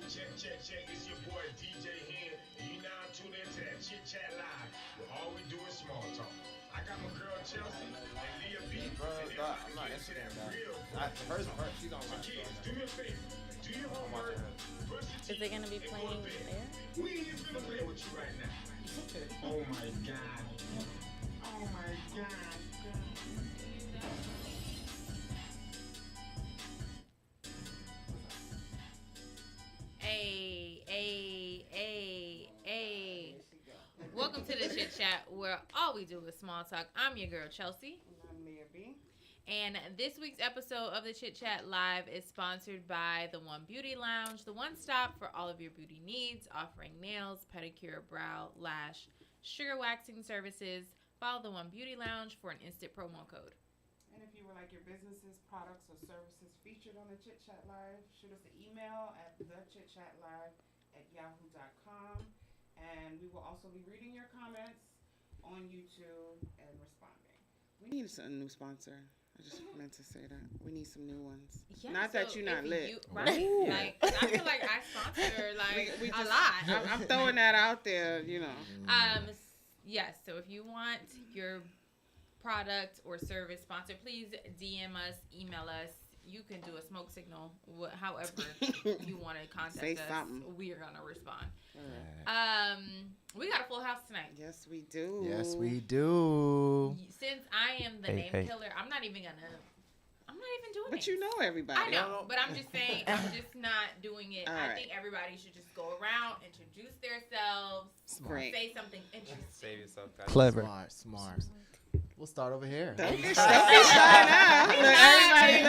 Check. It's your boy DJ here. And you now tune into that Chit Chat Live, where all we do is small talk. I got my girl Chelse and Leah B. Bro, And dog, I'm I'm not getting to that Instagram, real dog. First, she's on my kids, do me a favor. Do your homework. Brush your Is it teeth, gonna be and go playing to bed. there? We ain't even gonna play with you right now. Oh my God. Oh my God. Hey. Welcome to the Chit Chat, where all we do is small talk. I'm your girl, Chelsea. I'm Leah B. And this week's episode of the Chit Chat Live is sponsored by the One Beauty Lounge, the one stop for all of your beauty needs, offering nails, pedicure, brow, lash, sugar waxing services. Follow the One Beauty Lounge for an instant promo code. And if you would like your businesses, products, or services featured on the Chit Chat Live, shoot us an email at thechitchatlive@yahoo.com. And we will also be reading your comments on YouTube and responding. We need a new sponsor. I just meant to say that. We need some new ones. Yeah, not so that you're not lit. Right. Ooh. Like, I feel like I sponsor We a just- lot. I'm throwing that out there, you know. Yes, so if you want your product or service sponsored, please DM us, email us. You can do a smoke signal, however you want to contact Say us. something. We are gonna respond. Right. We got a full house tonight. Yes, we do. Yes, we do. Since I am the name killer, I'm not even doing it. But you know everybody. I know, but I'm just saying, I'm just not doing it. All I right. think everybody should just go around, introduce themselves, Great. say something interesting. Save yourself, guys. Clever. Smart. We'll start over here. Don't be shy now. Look, everybody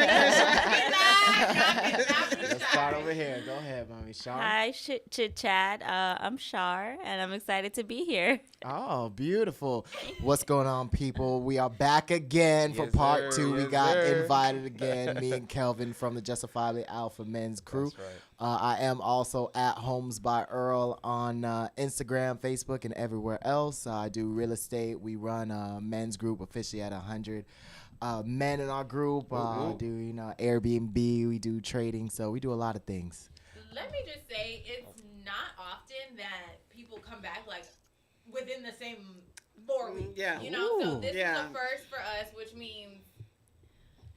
Let's start over here. Go ahead, Mommy. Shar. Uh-huh. Hi, Chit Chat. I'm Shar, and I'm excited to be here. Oh, beautiful. What's going on, people? We are back again for Yes, part sir. 2. We Yes, got sir. invited again, me and Kelvin from the Justifiably Alpha Men's crew. That's right. I am also at Homes by Earl on Instagram, Facebook, and everywhere else. I do real estate. We run a men's group officially at 100 men in our group. Do Airbnb. We do trading. So we do a lot of things. Let me just say, it's not often that people come back like within the same 4 weeks. Yeah. You know, so Ooh. this Yeah. is a first for us, which means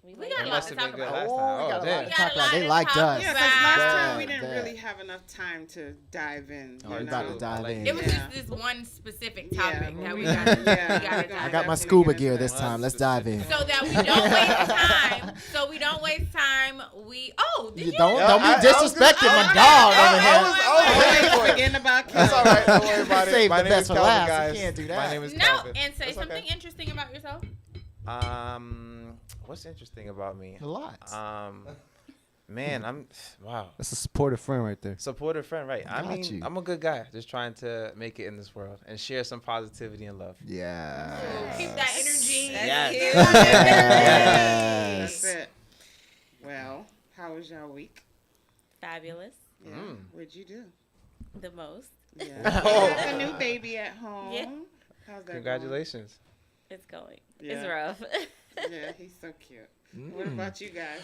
we like got a It lot must to have talk been good about. last time. we got a lot damn. to We got talk a about. lot They to liked talk us. Yeah, because last time we Yeah, didn't yeah. really have enough time to dive in. Oh, you we know? about to dive in. It was Yeah. just this one specific Yeah, topic but that we we got- got. yeah, I got my Definitely scuba get gear into this that. time. Let's dive in. So that we don't waste time. Did you? Don't be I was disrespecting gonna- my dog I over here. was waiting for it. Forgetting about That's all right. Don't worry about it. Save My the name best is for Calvin, last. You guys. can't do My that. name is No, Calvin. and say It's something okay. interesting about yourself. What's interesting about me? A lot. Man, wow. That's a supportive friend right there. Supportive friend, right? I Got mean, you. I'm a good guy, just trying to make it in this world and share some positivity and love. Yeah. Keep that energy. Yes. That's it. Well, how was your week? Fabulous. Yeah. What'd you do? The most. Yeah. Oh. You have a new baby at home. Yeah. How's that Congratulations. It's going. Yeah. It's rough. going? Yeah, he's so cute. What about you guys?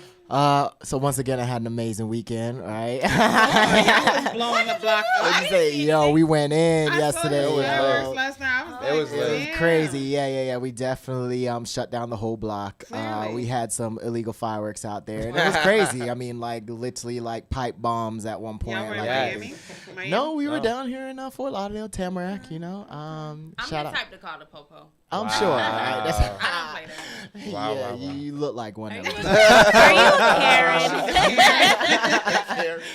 So once again, I had an amazing weekend, right? I was blowing the block up. What'd you say? Yo, we went in I yesterday. saw the was fireworks lit. last night. I was It like, was lit. It was damn. crazy. Yeah. We definitely shut down the whole block. Clearly. We had some illegal fireworks out there, and it was crazy. I mean, like literally like pipe bombs at one point. Y'all were in like, Yes. Miami? Miami? No, we were No. down here in Fort Lauderdale, Tamarack. You know, I'm shout the out. type to call the popo. I'm Wow. sure. Right? That's, I don't play that. Wow, yeah, wow, wow. you look like one Are of you them. Are you a Karen?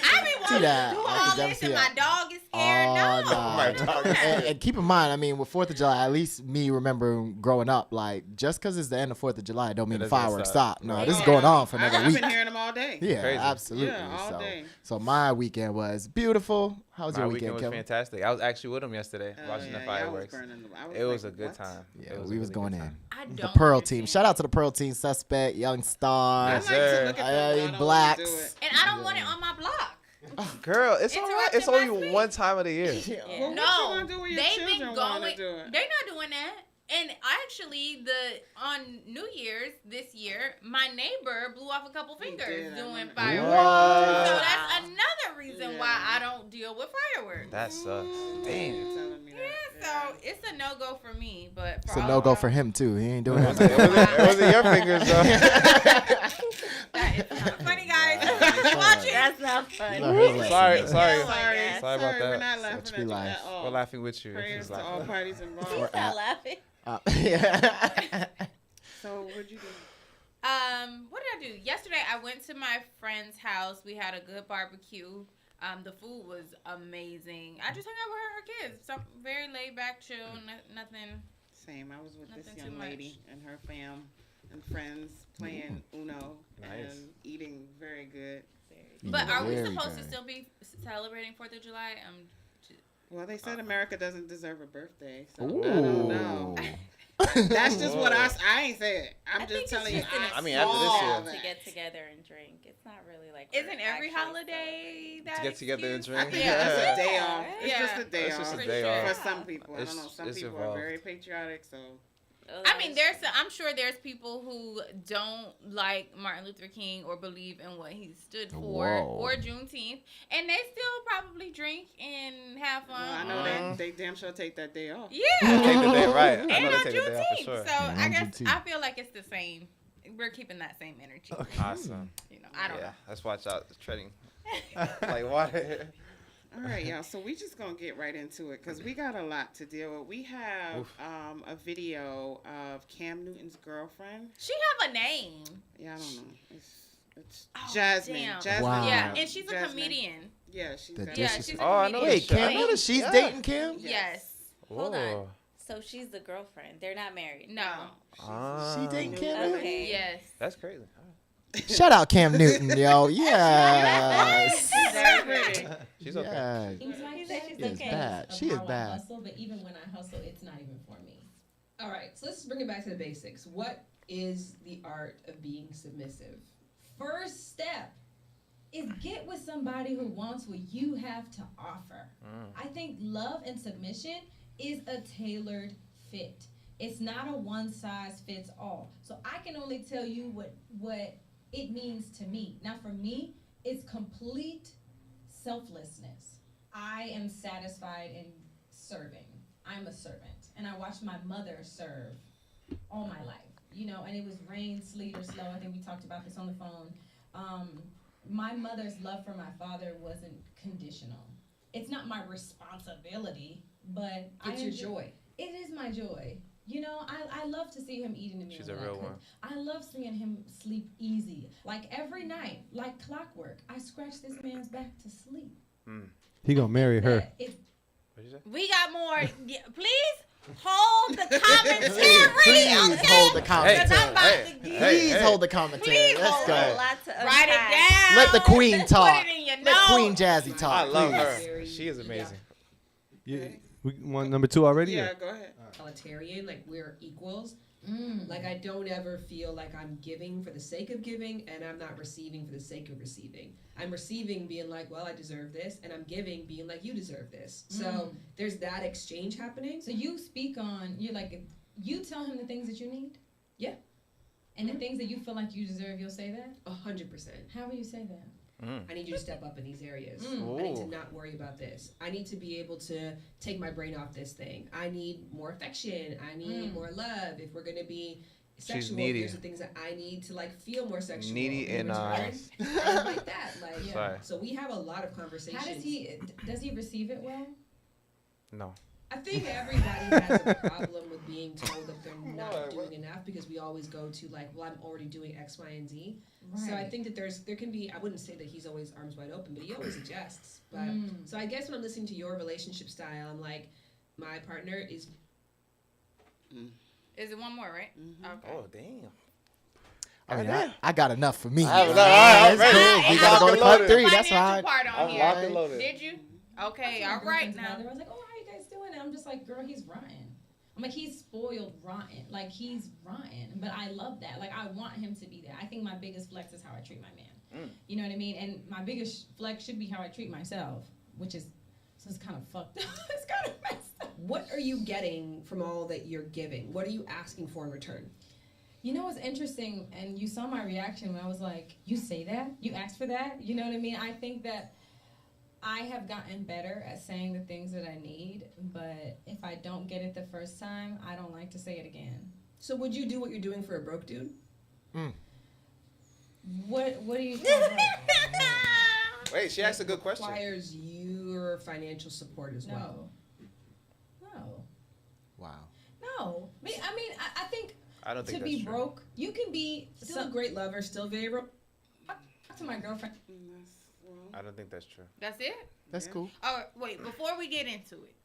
I be wanting that. to do I all could this definitely and see my dog is scared. No. My dog is And keep in mind, I mean, with 4th of July, at least me remember growing up, like, just because it's the end of 4th of July, don't mean the It doesn't fireworks stop. stop. No, Right. this is Yeah. going on for another I've week. been hearing them all day. Yeah, Crazy. absolutely. Yeah, all day. So my weekend was beautiful. How was My your weekend weekend, was Kevin? fantastic. I was actually with him yesterday Oh, watching yeah, the yeah, I was fireworks. burning them. I It was like, a good what? time. Yeah, It was we a was really going good in. time. I The don't Pearl understand. team. Shout out to the Pearl team. Suspect, Young I Star. like to sir. look at them, but I don't Blacks. wanna do it. And I don't want it on my block. Girl, it's all right. It's Interrupting only my sleep. one time of the year. Well, what you No, gonna do when your they've children been wanna going. do it? They're not doing that. And actually, on New Year's this year, my neighbor blew off a couple fingers doing fireworks. So that's another reason why I don't deal with fireworks. That sucks. Damn. So it's a no-go for me, but It's a no-go for him, too. He ain't doing that. It wasn't your fingers, though. That is not funny, guys. Watch it. That's not funny. Sorry Oh my about God. We're that. not laughing at you at all. We're laughing with you. Prayers to Laughing. all parties involved. He's not laughing. Yeah. So what'd you do? What did I do? Yesterday, I went to my friend's house. We had a good barbecue. The food was amazing. I just hung out with her kids. Some very laid back, chill. Nothing. Same. I was with this Nothing young too much. lady and her fam and friends playing Uno Nice. and eating very good. But are we Very supposed to good. still be celebrating 4th of July? Well, they said America doesn't deserve a birthday, so Ooh. I don't know. That's just what I ain't said. I'm just telling you. I mean, after this year. To get together and drink. It's not really like. Isn't we're every actually holiday that To get together and excuse? drink? Yeah, it's Yeah. a day off. It's Yeah. just a day It's off. just a For day sure. off. For some people, I don't know. Some It's people evolved. are very patriotic, so. I mean, I'm sure there's people who don't like Martin Luther King or believe in what he stood for Whoa. or Juneteenth, and they still probably drink and have fun. Well, I know they damn sure take that day off. Yeah. Take the day, right. I And know on they take the day off for Juneteenth. sure. So I on guess Juneteenth. I feel like it's the same. We're keeping that same energy. Awesome. I don't know. Let's watch out. It's treading like water. All right, y'all. So we just gonna get right into it because we got a lot to deal with. We have a video of Cam Newton's girlfriend. She have a name. Yeah, I don't know. It's Oh, Jasmine. damn. Jasmine. Wow. Yeah, and she's a Jasmine. comedian. Yeah, she's The got Yeah, disres- she's a Oh, I know comedian. Wait, Cam Yeah. Newton? She's Yeah. dating Cam? Yes. Hold on. Whoa. So she's the girlfriend. They're not married. No. She dating Cam Newton? Okay. Yes. That's crazy. Shout out Cam Newton, yo. Yes. very pretty. She's okay. Yeah. Things like He said that she's She is okay. bad. of She is how I bad. hustle, but even when I hustle, it's not even for me. All right, so let's just bring it back to the basics. What is the art of being submissive? First step is get with somebody who wants what you have to offer. I think love and submission is a tailored fit. It's not a one size fits all. So I can only tell you what it means to me. Now for me, it's complete selflessness. I am satisfied in serving. I'm a servant. And I watched my mother serve all my life. You know, and it was rain, sleet, or snow. I think we talked about this on the phone. My mother's love for my father wasn't conditional. It's not my responsibility, but It's your joy. It is my joy. You know, I love to see him eating the meal. She's a that I real cook. one. I love seeing him sleep easy. Like every night, like clockwork, I scratch this man's back to sleep. He gonna marry her. That it- What'd you say? We got more. Yeah, please hold the commentary. Please okay? hold the Because commentary. I'm about to get Please hold the commentary. Please Let's hold go. A it. lot to Write it unpack. down. Let the queen talk. Put it in your Let notes. Queen Jazzy I talk. love please. her. She is amazing. We want number 2 already? Yeah, or- go ahead. Egalitarian, like we're equals. Mm. Like I don't ever feel like I'm giving for the sake of giving and I'm not receiving for the sake of receiving. I'm receiving being like, well, I deserve this, and I'm giving being like, you deserve this. So there's that exchange happening. So you speak on, you're like, you tell him the things that you need? Yeah. And the things that you feel like you deserve, you'll say that? 100%. How will you say that? I need you to step up in these areas. Mm. I need to Ooh. not worry about this. I need to be able to take my brain off this thing. I need more affection. I need more love. If we're gonna be sexual, needy. here's the things that I need to like feel more sexual. Needy in in return. eyes. Things like that. Like, Yeah. Sorry. so we have a lot of conversations. How does he receive it well? No. I think everybody has a problem with being told that they're not doing enough because we always go to like, well, I'm already doing X, Y, and Z. So I think that there can be, I wouldn't say that he's always arms wide open, but he always adjusts. But so I guess when I'm listening to your relationship style, I'm like, my partner is Is it one more, right? Mm-hmm. Okay. Oh, damn. I mean, I got enough for me. I have enough. Yeah, I'm that's ready. cool. We I'm gotta go to locked part and 3. loaded. That's Financial fine. part on I'm here. locked and loaded. Did you? Okay, My all right girlfriend's now. mother, I was like, oh, how you guys doing? And I'm just like, girl, he's rotten. I'm like, he's spoiled rotten. Like, he's rotten. But I love that. Like, I want him to be there. I think my biggest flex is how I treat my man. You know what I mean? And my biggest flex should be how I treat myself, which is, so it's kind of fucked up. It's kind of messed up. What are you getting from all that you're giving? What are you asking for in return? You know what's interesting, and you saw my reaction when I was like, you say that? You asked for that? You know what I mean? I think that I have gotten better at saying the things that I need, but if I don't get it the first time, I don't like to say it again. So would you do what you're doing for a broke dude? What do you think? Wait, she asked a good question. Requires your financial support as well. No. Wow. No. I mean, I think I don't think to that's be true. broke, you can be Still a great lover, still very to my girlfriend. I don't think that's true. That's it? That's cool. All right, wait, before we get into it,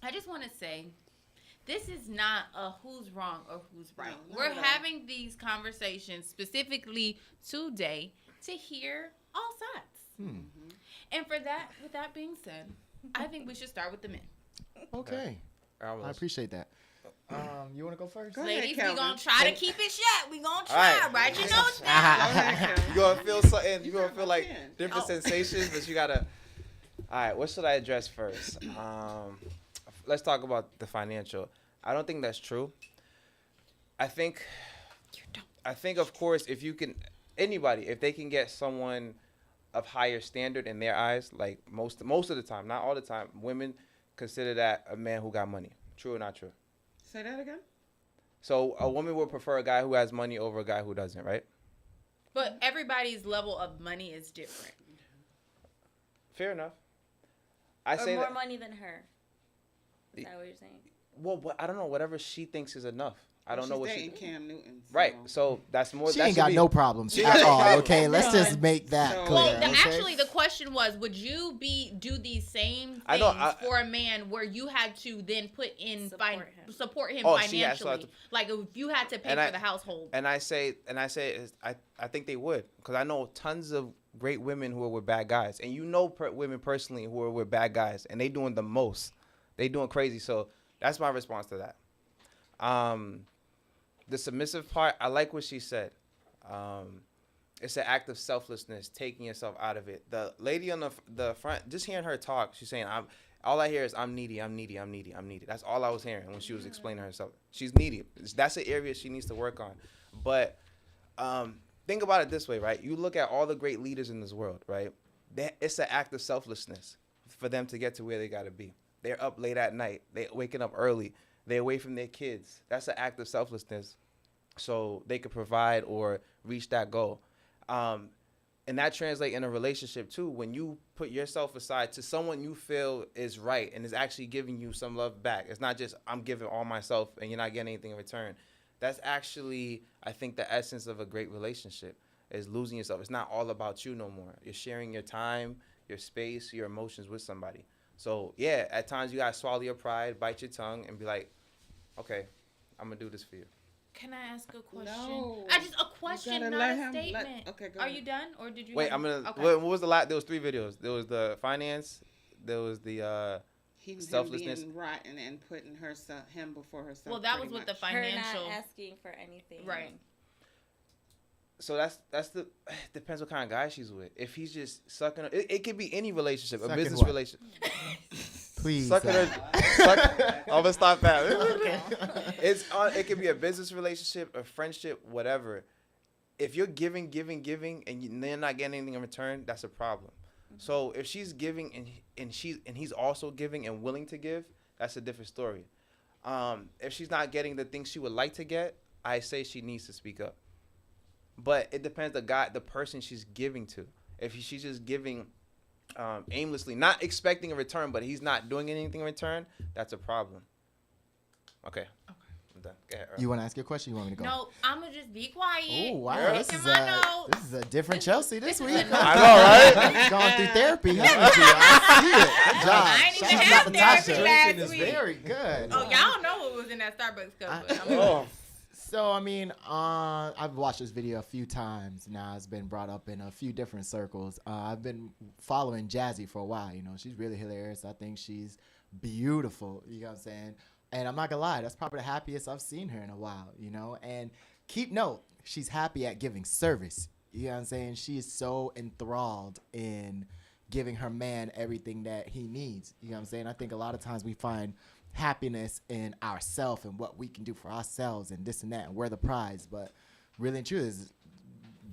I just want to say this is not a who's wrong or who's right. No, We're having these conversations specifically today to hear all sides. And with that being said, I think we should start with the men. Okay. I appreciate that. You want to go first? Go ahead, Ladies, Kelvin. we gonna try to keep it shut. We gonna try, All right. right? You know it's down. You gonna feel something. You gonna feel like can. different sensations, but you gotta. All right, what should I address first? Let's talk about the financial. I don't think that's true. I think, of course, if you can, anybody, if they can get someone of higher standard in their eyes, like most of the time, not all the time, women consider that a man who got money. True or not true? Say that again. So a woman would prefer a guy who has money over a guy who doesn't, right? But everybody's level of money is different. Fair enough. I Or say more that. money than her. Is that what you're saying? Well, I don't know. Whatever she thinks is enough. I don't know what she. Cam Newton. Right. So that's more. She that ain't should got be- no problems She at ain't got all. no Okay, let's None. just make that So- clear. Well, okay? actually, the question was, would you do these same things I know, for a man where you had to then put in support him Oh, she has to financially? Like if you had to pay And for I- the household. And I say, I think they would, because I know tons of great women who are with bad guys, and you know women personally who are with bad guys, and they doing the most, they doing crazy. So that's my response to that. The submissive part, I like what she said. It's an act of selflessness, taking yourself out of it. The lady on the front, just hearing her talk, she's saying, all I hear is I'm needy, I'm needy, I'm needy, I'm needy. That's all I was hearing when she was explaining herself. She's needy. That's an area she needs to work on. But think about it this way, right? You look at all the great leaders in this world, right? It's an act of selflessness for them to get to where they got to be. They're up late at night. They're waking up early. They're away from their kids. That's an act of selflessness so they could provide or reach that goal. And that translates in a relationship too. When you put yourself aside to someone you feel is right and is actually giving you some love back. It's not just I'm giving all myself and you're not getting anything in return. That's actually, I think, the essence of a great relationship is losing yourself. It's not all about you no more. You're sharing your time, your space, your emotions with somebody. So, yeah, at times you got to swallow your pride, bite your tongue, and be like, okay, I'm going to do this for you. Can I ask a question? No. A question, gotta not let a him- statement. okay, go Are ahead. you done, or did you? Wait, I'm going to, Okay. what was the last, there was 3 videos. There was the finance, there was the Him selflessness. being rotten and putting him before herself. Well, that was pretty with the much. Her financial. not asking for anything. Right. So that's the depends what kind of guy she's with. If he's just sucking her, it could be any relationship, a Sucking business what? relationship. Please. Sucking her, I'm gonna stop that. It could be a business relationship, a friendship, whatever. If you're giving, and they're not getting anything in return, that's a problem. So if she's giving and he's also giving and willing to give, that's a different story. If she's not getting the things she would like to get, I say she needs to speak up. But it depends the person she's giving to. If she's just giving aimlessly, not expecting a return, but he's not doing anything in return, that's a problem. Okay. I'm done. Go ahead, Earl. You want to ask your question? You want me to go? No, I'm gonna just be quiet. Oh wow, Girl. this Taking is my notes. this is a different Chelsea this this week. is a- I know, right? You've gone through therapy, haven't you? I see it. Good job. I ain't even Shout out have to therapy Tasha. last Is week. very good. Oh, y'all know what was in that Starbucks cup. But I'm Oh. So I mean, I've watched this video a few times now. It's been brought up in a few different circles. I've been following Jazzy for a while. You know, she's really hilarious. I think she's beautiful. You know what I'm saying? And I'm not gonna lie, that's probably the happiest I've seen her in a while. You know, and keep note, she's happy at giving service. You know what I'm saying? She is so enthralled in giving her man everything that he needs. You know what I'm saying? I think a lot of times we find happiness in ourselves and what we can do for ourselves and this and that, and we're the prize. But really and truly, is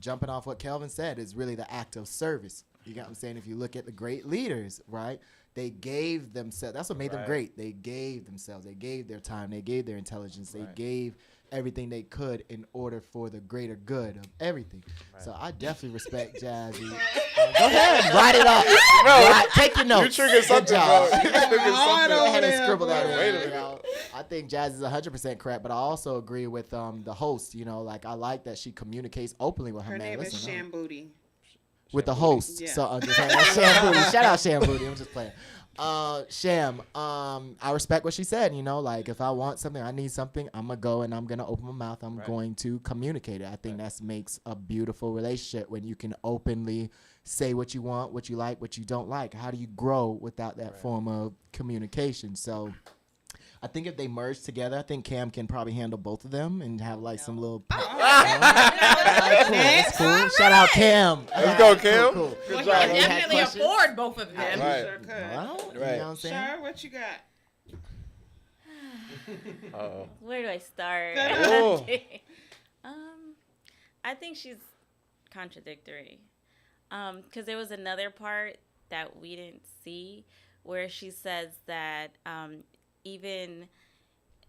jumping off what Kelvin said, is really the act of service. You got what I'm saying? If you look at the great leaders, right? They gave themselves. That's what made them great. They gave themselves. They gave their time. They gave their intelligence. They gave everything they could in order for the greater good of everything. So I definitely respect Jazzy. Go ahead, write it up. Bro, take your notes. You triggered something, bro. You triggered something. Go ahead and scribble that in. Wait a minute. You know? I think Jazz is 100% correct, but I also agree with the host. You know, like I like that she communicates openly with her, Her man. name is Listen, Sham Booty. with the host. Yeah. So I'm just saying, Sham Booty. Shout out Sham Booty. I'm just playing. Sham, I respect what she said. You know, like if I want something, I need something, I'm gonna go and I'm gonna open my mouth. I'm going to communicate it. I think that makes a beautiful relationship when you can openly say what you want, what you like, what you don't like. How do you grow without that form of communication? So I think if they merge together, I think Cam can probably handle both of them and have like some little. That's cool. Shout out Cam. Let's go, Cam. Cool. Well, Good he job. can Any definitely questions? afford both of them. Right. Sure could. Well, you know Right. what I'm saying? Sure, what you got? Uh-oh. Where do I start? Oh. I think she's contradictory. Because there was another part that we didn't see where she says that even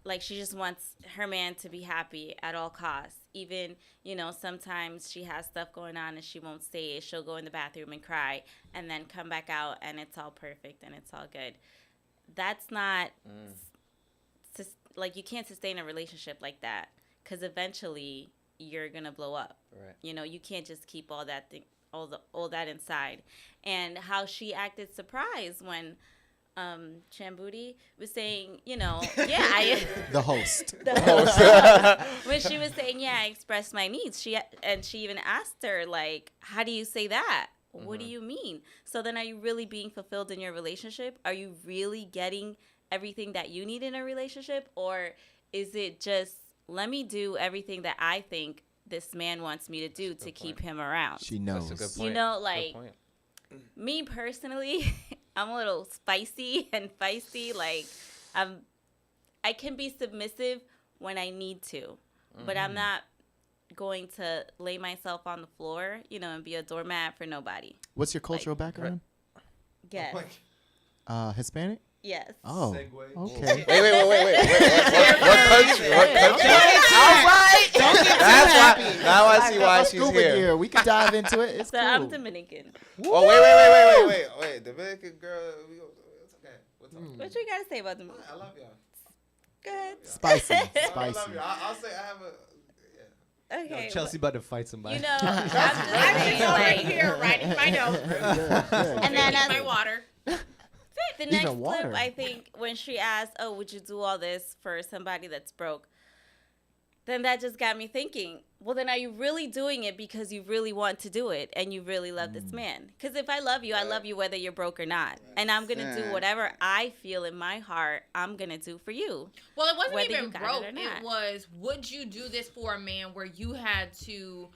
like she just wants her man to be happy at all costs. Even, you know, sometimes she has stuff going on and she won't say it. She'll go in the bathroom and cry and then come back out and it's all perfect and it's all good. That's not like you can't sustain a relationship like that because eventually you're gonna blow up. Right. You know, you can't just keep all that thing, all that inside. And how she acted surprised when Chambuti was saying, you know, The host. When she was saying, yeah, I expressed my needs. She even asked her, like, how do you say that? What do you mean? So then are you really being fulfilled in your relationship? Are you really getting everything that you need in a relationship? Or is it just, let me do everything that I think this man wants me to do to keep him around? She knows. That's a good point. You know, like, me personally, I'm a little spicy and feisty. Like, I can be submissive when I need to, but I'm not going to lay myself on the floor, you know, and be a doormat for nobody. What's your cultural background? Yes. Hispanic? Yes. Oh, Segue. okay. Wait. What country? What country? All right. Now I see why she's Scuba here. gear. We can dive into it. It's So cool. I'm Dominican. Oh, wait. Dominican girl. It's okay. What's up? What you got to say about Dominican? I love y'all. Go ahead. Spicy. I love Spicy. you. I'll say I have a. Okay. Chelsea about to fight somebody. You know, I'm just I'm saying, just over like, here writing my notes, and then drinking my water. the next Even water. clip, I think, when she asked, "Oh, would you do all this for somebody that's broke?" Then that just got me thinking. Well, then are you really doing it because you really want to do it and you really love this man? Because if I love you, I love you whether you're broke or not, and I'm gonna do whatever I feel in my heart I'm gonna do for you. Well, it wasn't Whether even you got broke. it or not. It was, would you do this for a man where you had to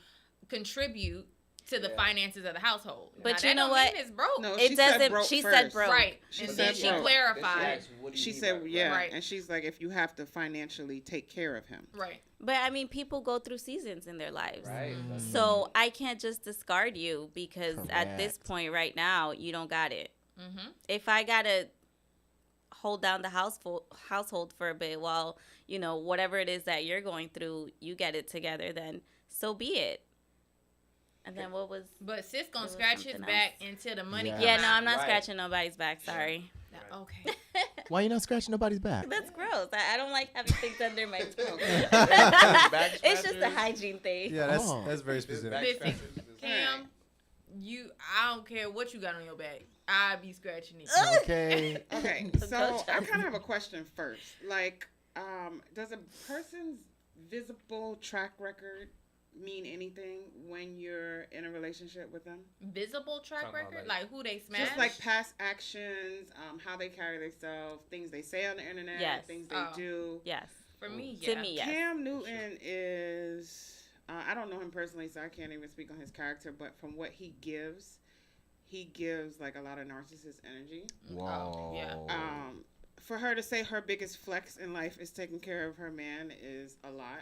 contribute to the finances of the household? But now, you that know don't what? mean it's broke. No, It she said doesn't. broke She first. said broke. Right. She And said then she broke. clarified. She said, yeah. Right. And she's like, if you have to financially take care of him. Right. But I mean, people go through seasons in their lives. Right. So I can't just discard you because at this Correct. point right now, you don't got it. Mm-hmm. If I got to hold down the household for a bit while, you know, whatever it is that you're going through, you get it together, then so be it. And then what was... But sis gonna was scratch his something back until the money Yeah. come Yeah, no, out. I'm not Right. scratching nobody's back. Sorry. Okay. Why you not scratching nobody's back? That's gross. I don't like having things under my tongue. Back It's just a scratchers? hygiene thing. Yeah, Oh. that's very specific. Back Listen, scratchers is- Cam, I don't care what you got on your back. I be scratching it. Okay. Okay, Don't so I judge kind of have a question first. Like, does a person's visible track record mean anything when you're in a relationship with them? Visible track Talking about, record, like- like who they smash. Just like past actions, how they carry themselves, things they say on the internet, Yes. things they Oh. do. Yes. For me, yeah. To me, yes. Cam Newton is, I don't know him personally, so I can't even speak on his character, but from what he gives like a lot of narcissist energy. Whoa. yeah. for her to say her biggest flex in life is taking care of her man is a lot.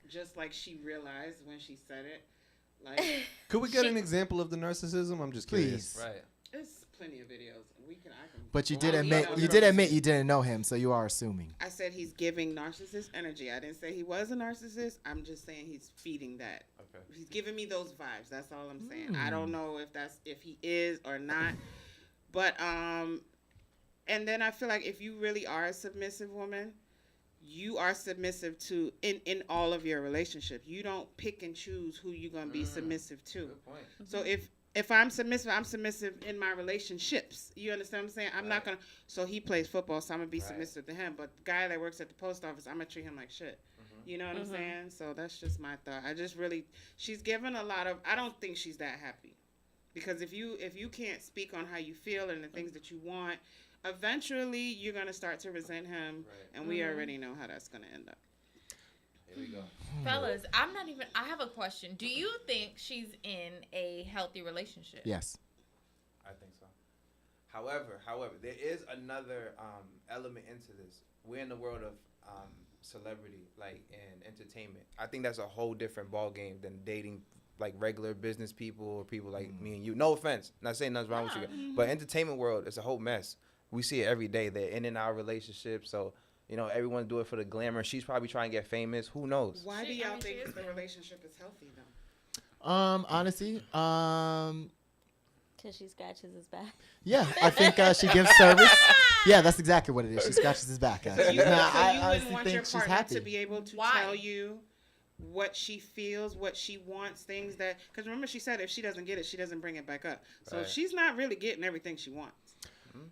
Just like she realized when she said it. Like, could we get an example of the narcissism? I'm just curious. Please. Right. There's plenty of videos. I can. But you Well, did yeah, admit you didn't know him, so you are assuming. I said he's giving narcissist energy. I didn't say he was a narcissist. I'm just saying he's feeding that. Okay. He's giving me those vibes. That's all I'm saying. I don't know if he is or not. But and then I feel like if you really are a submissive woman, you are submissive to in all of your relationships. You don't pick and choose who you're gonna be submissive to. Good point. So if I'm submissive in my relationships. You understand what I'm saying? I'm not gonna. So he plays football, so I'm gonna be submissive to him. But the guy that works at the post office, I'm gonna treat him like shit. You know what I'm saying? So that's just my thought. She's given a lot of. I don't think she's that happy, because if you can't speak on how you feel and the things that you want, eventually you're gonna start to resent him, and we already know how that's gonna end up. Here we go. Fellas, I have a question. Do you think she's in a healthy relationship? Yes. I think so. However, there is another element into this. We're in the world of celebrity, like, and entertainment. I think that's a whole different ball game than dating like regular business people or people like me and you. No offense, not saying nothing's wrong with you, but entertainment world is a whole mess. We see it every day. They're in and out of relationships, so everyone do it for the glamour. She's probably trying to get famous. Who knows? Why do y'all think the relationship is healthy though? Honestly, Because she scratches his back. yeah, I think she gives service. Yeah, that's exactly what it is. She scratches his back. So Actually. you I wouldn't honestly want think your she's partner happy. to be able to tell you what she feels, what she wants, things that. Because remember, she said if she doesn't get it, she doesn't bring it back up. So she's not really getting everything she wants.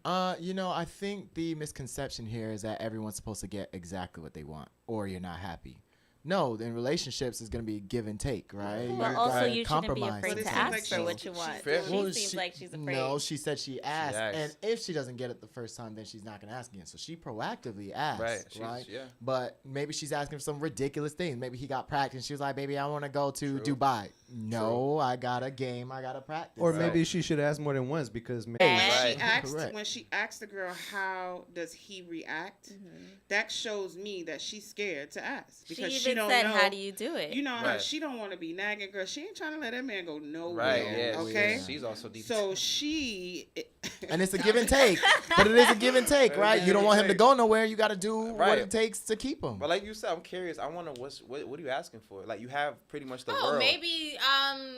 I think the misconception here is that everyone's supposed to get exactly what they want, or you're not happy. No, in relationships, it's going to be give and take, right? Well, also, you shouldn't be compromise. afraid to ask for what you want. She seems like she's afraid. No, she said she asked. And if she doesn't get it the first time, then she's not going to ask again. So she proactively asked, right? Yeah. But maybe she's asking for some ridiculous things. Maybe he got practice. She was like, baby, I want to go to Dubai. No, I got a game. I got to practice. Or maybe she should ask more than once because maybe When she asked the girl, how does he react? That shows me that she's scared to ask. Because she don't said, know. how do you do it? You know how she don't want to be nagging, girl. She ain't trying to let that man go nowhere. Right, yeah. Okay? She's also deep. So she... And it's a give and take. But it is a give and take, right? You don't want him to go nowhere. You got to do what it takes to keep him. But like you said, I'm curious. I wonder what are you asking for? Like, you have pretty much the world. Maybe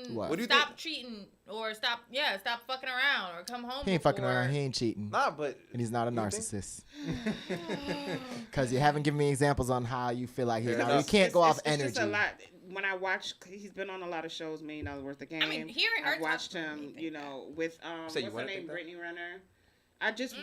what? What do you stop think? cheating or stop fucking around or come home. He ain't fucking around. He ain't cheating. Nah, but... And he's not a narcissist. Because you haven't given me examples on how you feel like he's not. You can't go off energy. It's just a lot. When I watch, he's been on a lot of shows, $1 Million Worth of Game. I mean, hearing her I've watched him, with what's her name, Brittany Renner. I just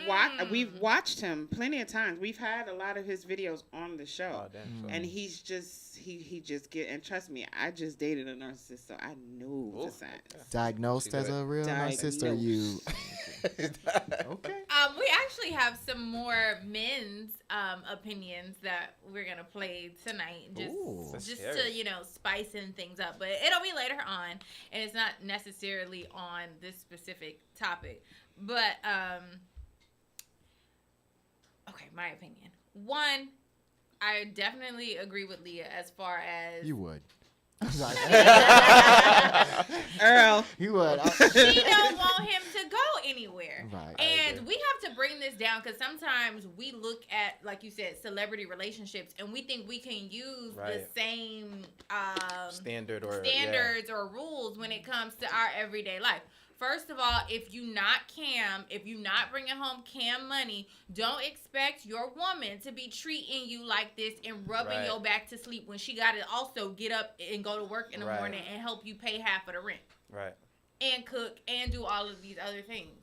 we've watched him plenty of times. We've had a lot of his videos on the show. And he's just he just get, and trust me, I just dated a narcissist, so I know the signs. Diagnosed as a real narcissist, or you? Okay. We actually have some more men's opinions that we're gonna play tonight, just to spicing things up. But it'll be later on, and it's not necessarily on this specific topic. But okay, my opinion. One, I definitely agree with Leah as far as You would. Earl. You would. She don't want him to go anywhere. Right. And we have to bring this down because sometimes we look at, like you said, celebrity relationships, and we think we can use the same standards or rules when it comes to our everyday life. First of all, if you not bringing home Cam money, don't expect your woman to be treating you like this and rubbing your back to sleep when she got to also get up and go to work in the morning and help you pay half of the rent. Right. And cook and do all of these other things.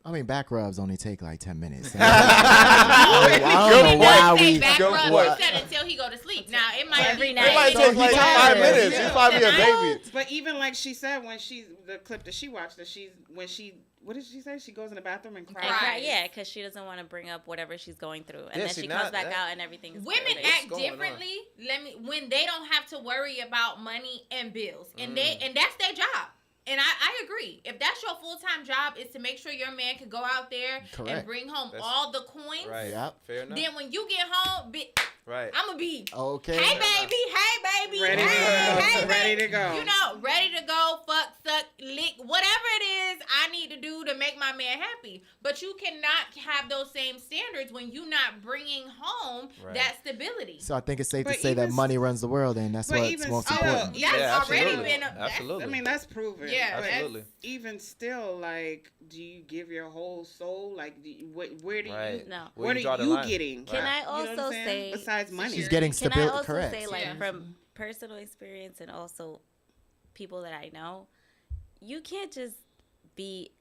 I mean, back rubs only take like 10 minutes. I don't know why we. Back rubs, he said until he go to sleep. Now it might every be night. It might take like 5 minutes. She's probably a baby. But even like she said the clip that she watched, what did she say? She goes in the bathroom and cries. Yeah, because she doesn't want to bring up whatever she's going through, and then she comes back out and everything's. Women act differently. When they don't have to worry about money and bills, and that's their job. And I agree. If that's your full-time job is to make sure your man can go out there and bring home all the coins, right? Yep. Fair enough. Then when you get home, right, I'm gonna be okay. Hey baby, ready to go. You know, ready to go. Fuck, suck, lick, whatever it is I need to do to make my man happy. But you cannot have those same standards when you're not bringing home that stability. So I think it's safe to say that money runs the world, and that's what's most important. That's already been. Absolutely. I mean, that's proven. Yeah, absolutely. Even still, like, do you give your whole soul? Like, where do you? No. What are you getting? Can I also say, besides money? She's getting stability. Can I also correct. say, like, from personal experience and also people that I know, you can't just be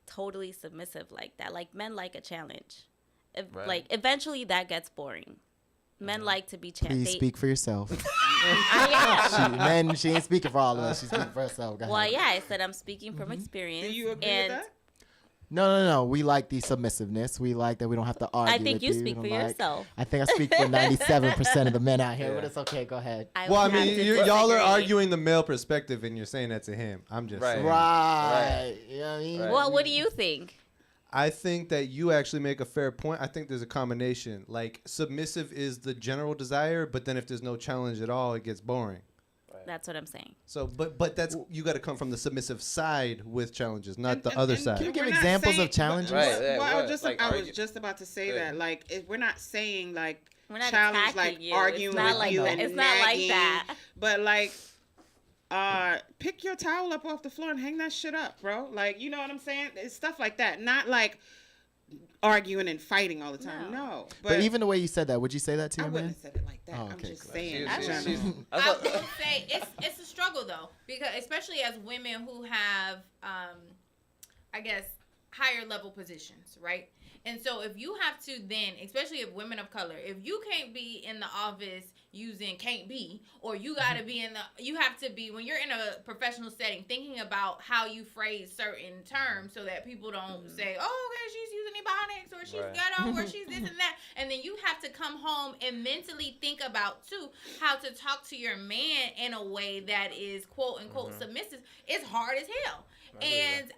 totally submissive like that. Like, men like a challenge. Like, eventually that gets boring. Men like to be challenged. Please speak for yourself. She ain't speaking for all of us. She's speaking for herself. Go ahead. Well, yeah, I said I'm speaking from experience. Do you agree with that? No. We like the submissiveness. We like that we don't have to argue. I think with you speak for yourself. I think I speak for 97% of the men out here, but it's okay. Go ahead. Well, I mean, y'all are arguing the male perspective, and you're saying that to him. I'm just saying. Right. You know what I mean? Well, what do you think? I think that you actually make a fair point. I think there's a combination. Like, submissive is the general desire, but then if there's no challenge at all, it gets boring. That's what I'm saying. So, but that's you got to come from the submissive side with challenges, not the other side. Can you give examples of challenges? Well, I was just about to say that. Like, we're not saying like challenge, like you. arguing with like you that. and it's nagging, not like that. But like, pick your towel up off the floor and hang that shit up, bro. Like, you know what I'm saying? It's stuff like that. Not like arguing and fighting all the time. No. But even the way you said that, would you say that to your I man? wouldn't have said it like that. Oh, I'm okay, just cool. saying. I will say it's a struggle though, because especially as women who have, I guess, higher level positions, right? And so if you have to then, especially if women of color, if you can't be in the office using can't be, or you got to be you have to be, when you're in a professional setting, thinking about how you phrase certain terms so that people don't say, oh, okay, she's using ebonics, or she's ghetto, or she's this and that. And then you have to come home and mentally think about, too, how to talk to your man in a way that is, quote, unquote, submissive. It's hard as hell. And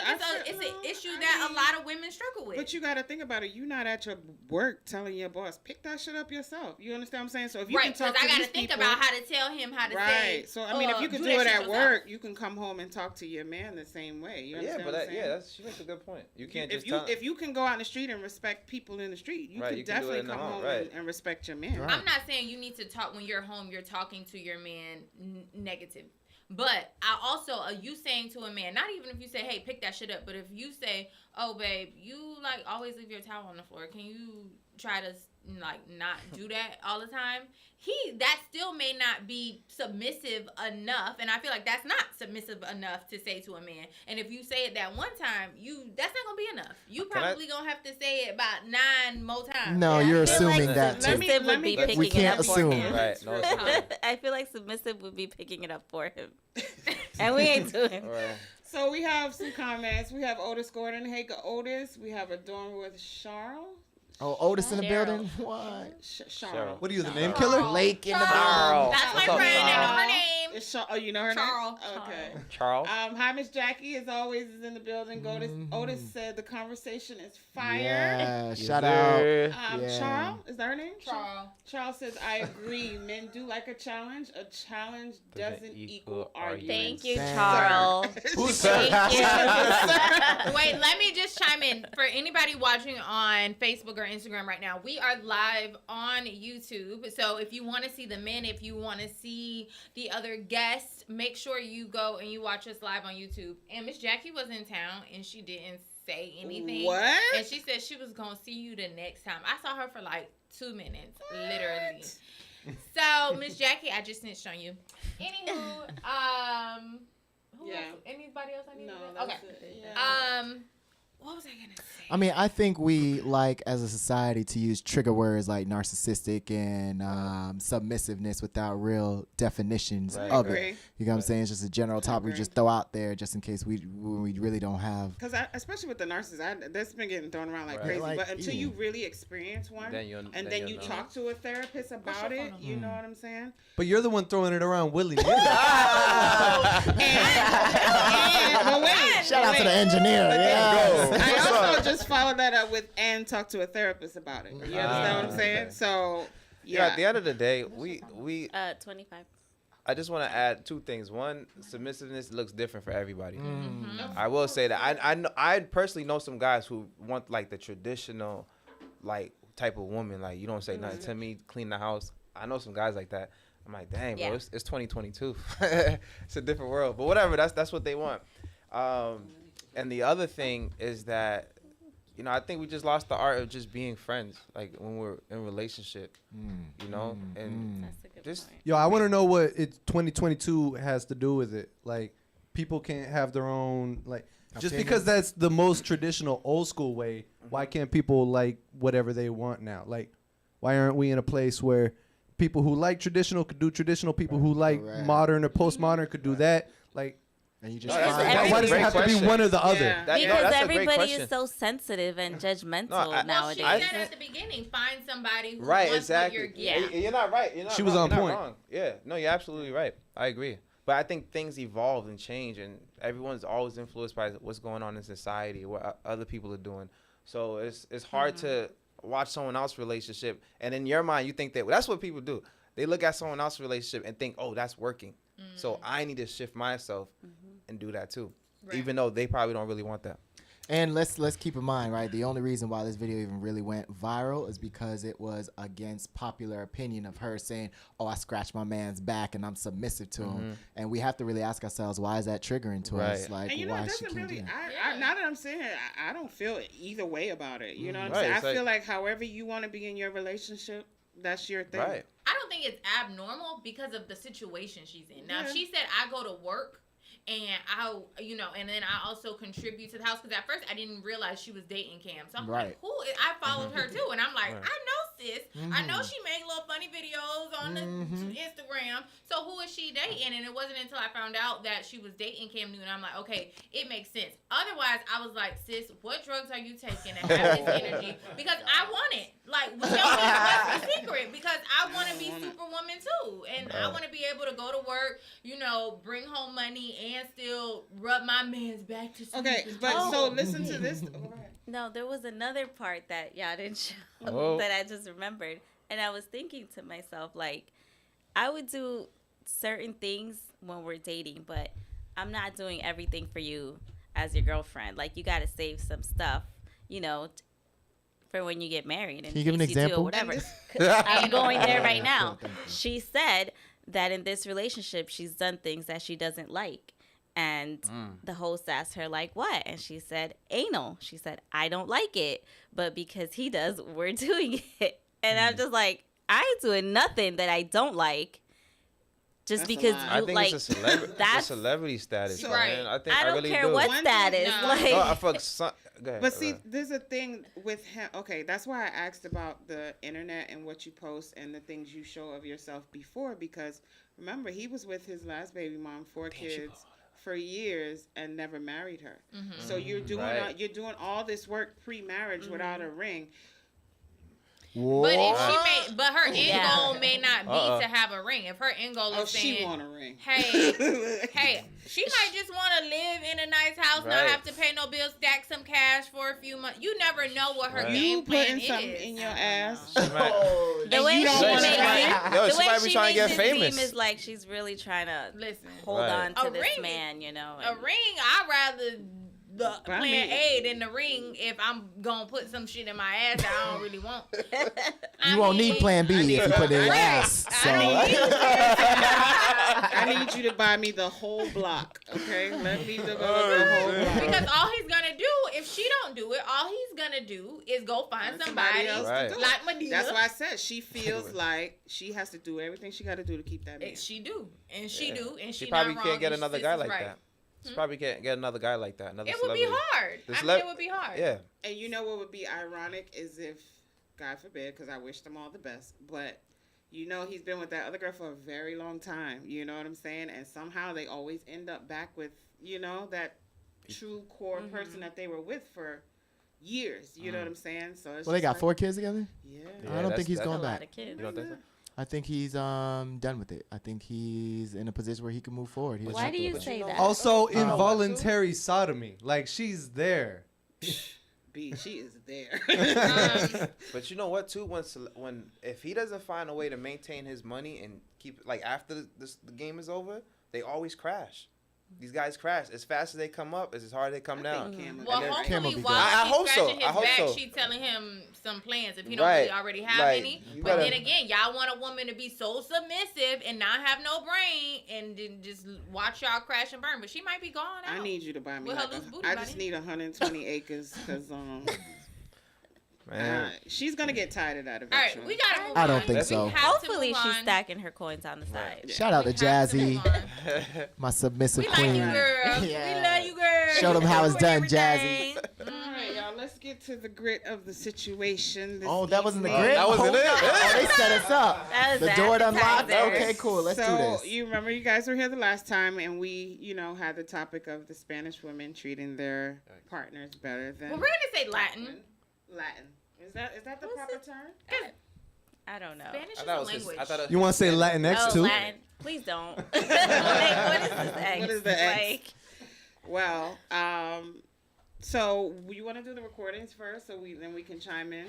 I think it's an issue that a lot of women struggle with. But you got to think about it. You're not at your work telling your boss, pick that shit up yourself. You understand what I'm saying? So if you can talk to I got these to think people, about how to tell him how to say. Right. So I mean, if you can do it at work, you can come home and talk to your man the same way. You understand what I'm saying? She makes a good point. You can't if you can go out in the street and respect people in the street, you can definitely come home and respect your man. I'm not saying you need to talk when you're home. You're talking to your man negative. But I also, you saying to a man, not even if you say, hey, pick that shit up, but if you say, oh, babe, you, like, always leave your towel on the floor. Can you try to, like, not do that all the time? That still may not be submissive enough, and I feel like that's not submissive enough to say to a man. And if you say it that one time, that's not going to be enough. You probably going to have to say it about 9 more times. No, you're assuming like that, too. Submissive would be picking we can't it up assume. for him. Right. No, I feel like submissive would be picking it up for him. And we ain't doing it. Right. So we have some comments. We have Otis Gordon. Hey, Otis. We have a dorm with Charles. Oh, Otis in the building? What? Charles. What are you, the name killer? Blake in the building. That's my friend. I know her name. Oh, you know her Charles. name? Okay. Charles. Hi, Miss Jackie, as always, is in the building. Otis said the conversation is fire. Yeah, shout out. Charles, is that her name? Charles. Charles says, I agree. Men do like a challenge. A challenge doesn't equal argument. Thank you, Charles. Thank you. Wait, let me just chime in. For anybody watching on Facebook or Instagram right now, we are live on YouTube. So if you want to see the men, if you want to see the other guests, make sure you go and you watch us live on YouTube. And Miss Jackie was in town and she didn't say anything. What? And she said she was going to see you the next time. I saw her for like 2 minutes, literally. So, Miss Jackie, I just snitched on you. Anywho, who else? Anybody else I need to know? Okay. What was I gonna say? I mean, I think we like as a society to use trigger words like narcissistic and submissiveness without real definitions of it. You know what I'm saying? It's just a general topic we just throw out there just in case we really don't have. Because especially with the narcissists, that's been getting thrown around like crazy. Like, but until you really experience one, then you talk to a therapist about it, you know what I'm saying? But you're the one throwing it around willy-nilly. But wait, Shout out to the engineer. Yeah. I also just followed that up with and talk to a therapist about it. You understand what I'm saying? So yeah. At the end of the day, we 25. I just want to add two things. One, submissiveness looks different for everybody. I will say that I personally know some guys who want like the traditional like type of woman, like you don't say nothing to me, clean the house. I know some guys like that. I'm like, dang, bro, it's 2022. It's a different world, but whatever. That's what they want. And the other thing is that, you know, I think we just lost the art of just being friends, like when we're in relationship, you know, and That's a good just point. Yo, I want to know what 2022 has to do with it. Like, people can't have their own, like, just because that's the most traditional old school way, why can't people like whatever they want now? Like, why aren't we in a place where people who like traditional could do traditional, people who like modern or postmodern could do that? Like, and you just why does it have to be one or the other? Because everybody is so sensitive and judgmental nowadays. Well, she said at the beginning, find somebody who right, wants exactly. what you're getting. You're not right. You're not she wrong. was on You're point. Not wrong. Yeah, no, you're absolutely right. I agree. But I think things evolve and change, and everyone's always influenced by what's going on in society, what other people are doing. So it's hard to watch someone else's relationship, and in your mind, you think that that's what people do. They look at someone else's relationship and think, oh, that's working. So I need to shift myself and do that too, even though they probably don't really want that. And let's keep in mind, right? The only reason why this video even really went viral is because it was against popular opinion of her saying, "Oh, I scratched my man's back and I'm submissive to him." And we have to really ask ourselves, why is that triggering to us? Like, and you know, why it she doesn't can't really. do that? Now that I'm saying it, I don't feel either way about it. You know what I'm saying? I feel like however you want to be in your relationship, that's your thing. Right. I don't think it's abnormal because of the situation she's in. Now, if she said, I go to work and and then I also contribute to the house, because at first I didn't realize she was dating Cam. So I'm like, who? I followed her too, and I'm like, I know sis. I know she made little funny videos on the Instagram. So who is she dating? And it wasn't until I found out that she was dating Cam Newton, I'm like, okay, it makes sense. Otherwise, I was like, sis, what drugs are you taking to have this energy? Because I want it. Like, what's the secret? Because I want to be Superwoman too, and I want to be able to go to work, bring home money, and still rub my man's back to sleep. Okay, but so listen to this. No, there was another part that y'all didn't show that I just remembered. And I was thinking to myself, like, I would do certain things when we're dating, but I'm not doing everything for you as your girlfriend. Like, you got to save some stuff, for when you get married. And Can you give an example? Or whatever. I'm going there right now. She said that in this relationship, she's done things that she doesn't like. And the host asked her, like, what? And she said, anal. She said, I don't like it. But because he does, we're doing it. And I'm just like, I ain't doing nothing that I don't like. Just That's because I you think like it's a celebrity status, So- man. I think I don't really care do. what One status. thing- Like, No, I fuck go ahead, But see, there's a thing with him. Okay, that's why I asked about the internet and what you post and the things you show of yourself before. Because remember, he was with his last baby mom, 4 kids, for years, and never married her. So you're doing all this work pre-marriage without a ring. But her end goal may not be to have a ring. If her end goal is saying, she want a ring. Hey, she might just want to live in a nice house, not have to pay no bills, stack some cash for a few months. You never know what her game plan putting is. something in your ass. the way she might be trying to get famous. Seem is like she's really trying to hold Right. on to A this ring- man, A ring, I'd rather plan A than the ring if I'm gonna put some shit in my ass that I don't really want. You won't need plan B if you put it in your ass. So. I need you to buy me the whole block, okay? Let me develop the whole block. Because all he's gonna do, if she don't do it, all he's gonna do is go find somebody else Right. to do it. like Medea. That's why I said she feels like she has to do everything she got to do to keep that man. She do, and she do, and She she probably not can't wrong, get and another sis guy is like right. that. Just probably get another guy like that. Another It would be celebrity. hard. The I mean, celeb- it would be hard. Yeah. And you know what would be ironic is if, God forbid, because I wish them all the best, but you know he's been with that other girl for a very long time. You know what I'm saying? And somehow they always end up back with, you know, that true core person that they were with for years. You know what I'm saying? So it's Well, they just got like, 4 kids together. Yeah. I don't think he's That's going a lot back. of kids. You don't think so? I think he's done with it. I think he's in a position where he can move forward. He Why do you But say you know- that? Also, Oh. involuntary sodomy. Like, she's there. B, she is there. But you know what too? When if he doesn't find a way to maintain his money and keep like after the game is over, they always crash. These guys crash as fast as they come up, as hard as they come down. Well, Cam will hopefully be while good. I she's hope so. scratching his I hope back, so. she's telling him some plans if he don't Right. really already have Like, any. you But gotta- then again, y'all want a woman to be so submissive and not have no brain and then just watch y'all crash and burn. But she might be gone out. I need you to buy me. With her Like loose booty I just body. need 120 acres because Man. she's gonna get tired of that All right, eventually. we gotta move I don't on. think We so. have to Hopefully move she's on. stacking her coins on the side. Shout out to We have to Jazzy, move on. my submissive We like queen. you, girl. Yeah. We love you, girl. Show them how it's Doing done, everything. All right, y'all. Let's get to the grit of the situation. This Oh, that wasn't the evening. grid. That wasn't Hold it. on. Oh, they set us up. That was The door done locked. appetizer. Okay, cool. Let's do So this. you remember you guys were here the last time, and we, you know, had the topic of the Spanish women treating their partners better than Well, we're gonna say Latin. Latin. Is that the What's proper it? term? I don't know. Spanish I is thought it a was his, language. I thought it was You want to say Latinx Oh, too? Latin. Please don't. Like, what is this X? What is the X? Like, Well, so you want to do the recordings first, so then we can chime in.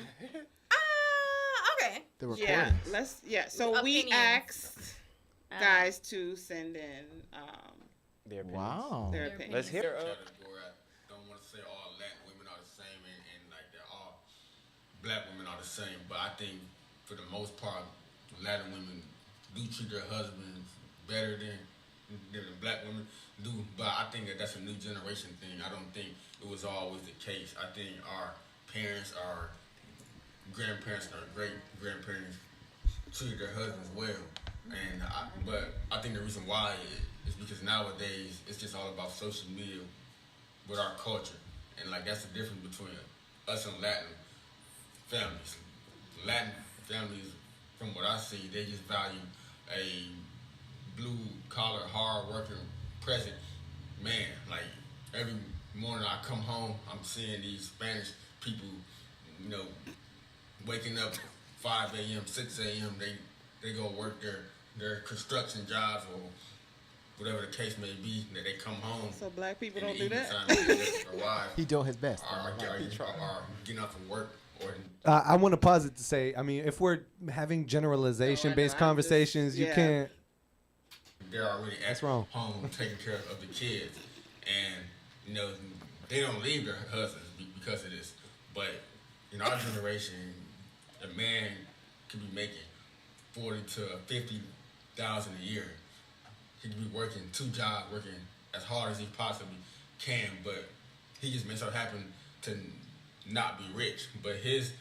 Okay. The Yeah, recordings. So we Opinions. asked guys to send in their opinions. Wow. their Their opinions. Let's hear. Category. I don't want to say all Latin women are the same and like they're all black women are the same, but I think for the most part, Latin women do treat their husbands better than the black women do. But I think that's a new generation thing. I don't think it was always the case. I think our parents, our grandparents, and our great grandparents treated their husbands well. But I think the reason why is because nowadays it's just all about social media with our culture, and like that's the difference between us and Latin families. Latin families, from what I see, they just value a blue collar, hard working, present man. Like every morning I come home, I'm seeing these Spanish people, you know, waking up 5 a.m., 6 a.m. They go work their construction jobs or whatever the case may be. That they come home. So black people in don't the do evening that. time, their wives He doing his best. are getting up from work or I want to pause it to say, I mean, if we're having generalization-based I'm just- conversations, you yeah. can't. they're already at That's wrong. home taking care of the kids, and you know they don't leave their husbands because of this. But in our generation, a man could be making $40,000 to $50,000 a year. He could be working 2 jobs, working as hard as he possibly can, but he just may so happen to not be rich. But his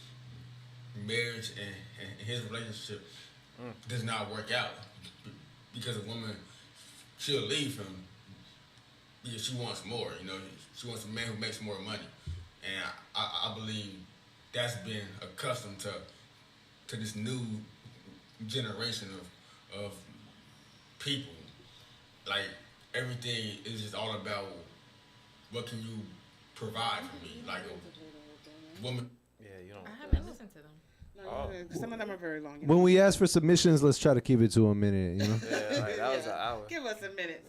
marriage and his relationship does not work out because a woman, she'll leave him because she wants more. You know, she wants a man who makes more money, and I believe that's been accustomed to this new generation of people. Like everything is just all about what can you provide for me. Like a woman. Yeah, you don't. I haven't listened to them. No, some of them are very long. When we ask for submissions, let's try to keep it to a minute, you know? Yeah, like, that was an hour. Give us a minute.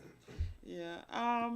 Yeah.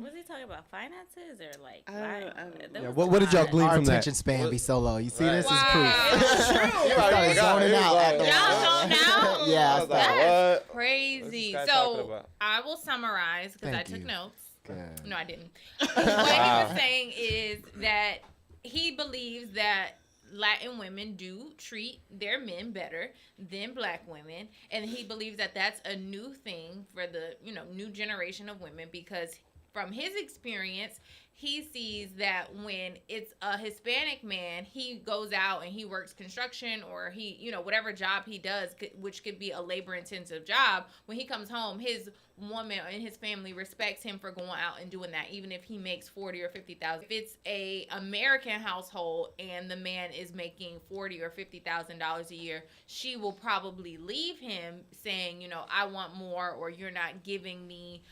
was he talking about finances or like? I don't There know. was What a did y'all lot. glean Our from that? attention span be so low. You see, Right. this is Wow. proof. It's true. You started zoning out. At the Y'all zoned out? Yeah, I I was like, started. what? Crazy. What's this guy talking So about? I will summarize because I Thank took you. notes. Good. No, I didn't. What he was saying is that he believes that Latin women do treat their men better than black women, and he believes that that's a new thing for the new generation of women because from his experience, he sees that when it's a Hispanic man, he goes out and he works construction or he, you know, whatever job he does, which could be a labor intensive job. When he comes home, his woman and his family respects him for going out and doing that, even if he makes 40 or 50,000. If it's a American household and the man is making 40 or 50,000 dollars a year, she will probably leave him saying, you know, I want more, or you're not giving me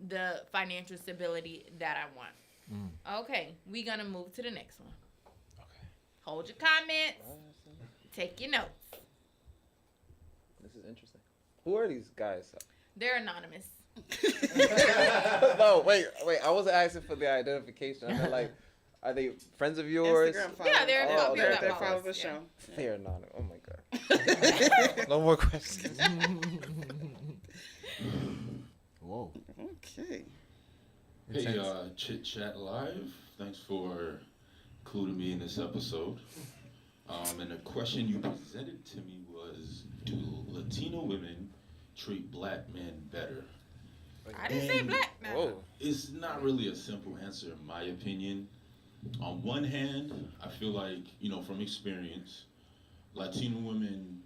the financial stability that I want. Okay, we gonna move to the next one. Okay. Hold your comments. Take your notes. This is interesting. Who are these guys? They're anonymous. No, wait. I wasn't asking for the identification. I meant like, are they friends of yours? Instagram followers. Yeah, they're Oh, people okay. that follow the yeah. show. They're anonymous. Oh my god. No more questions. Whoa. Okay. Hey, Chit Chat Live. Thanks for including me in this episode. And the question you presented to me was, do Latino women treat black men better? I didn't say black now. Whoa. It's not really a simple answer, in my opinion. On one hand, I feel like, you know, from experience, Latino women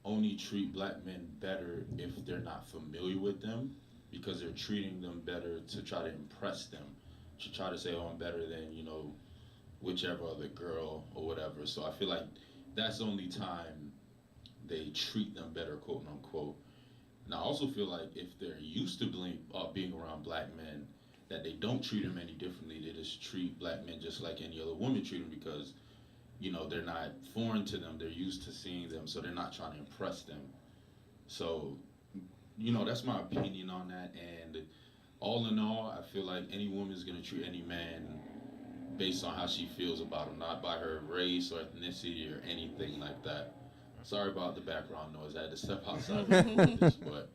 only treat black men better if they're not familiar with them, because they're treating them better to try to impress them, to try to say, oh, I'm better than, you know, whichever other girl or whatever. So I feel like that's the only time they treat them better, quote unquote. And I also feel like if they're used to being around black men, that they don't treat them any differently. They just treat black men just like any other woman treat them, because, you know, they're not foreign to them. They're used to seeing them, so they're not trying to impress them. So, you know, that's my opinion on that. And all in all, I feel like any woman's going to treat any man based on how she feels about him, not by her race or ethnicity or anything like that. Sorry about the background noise. I had to step outside this, but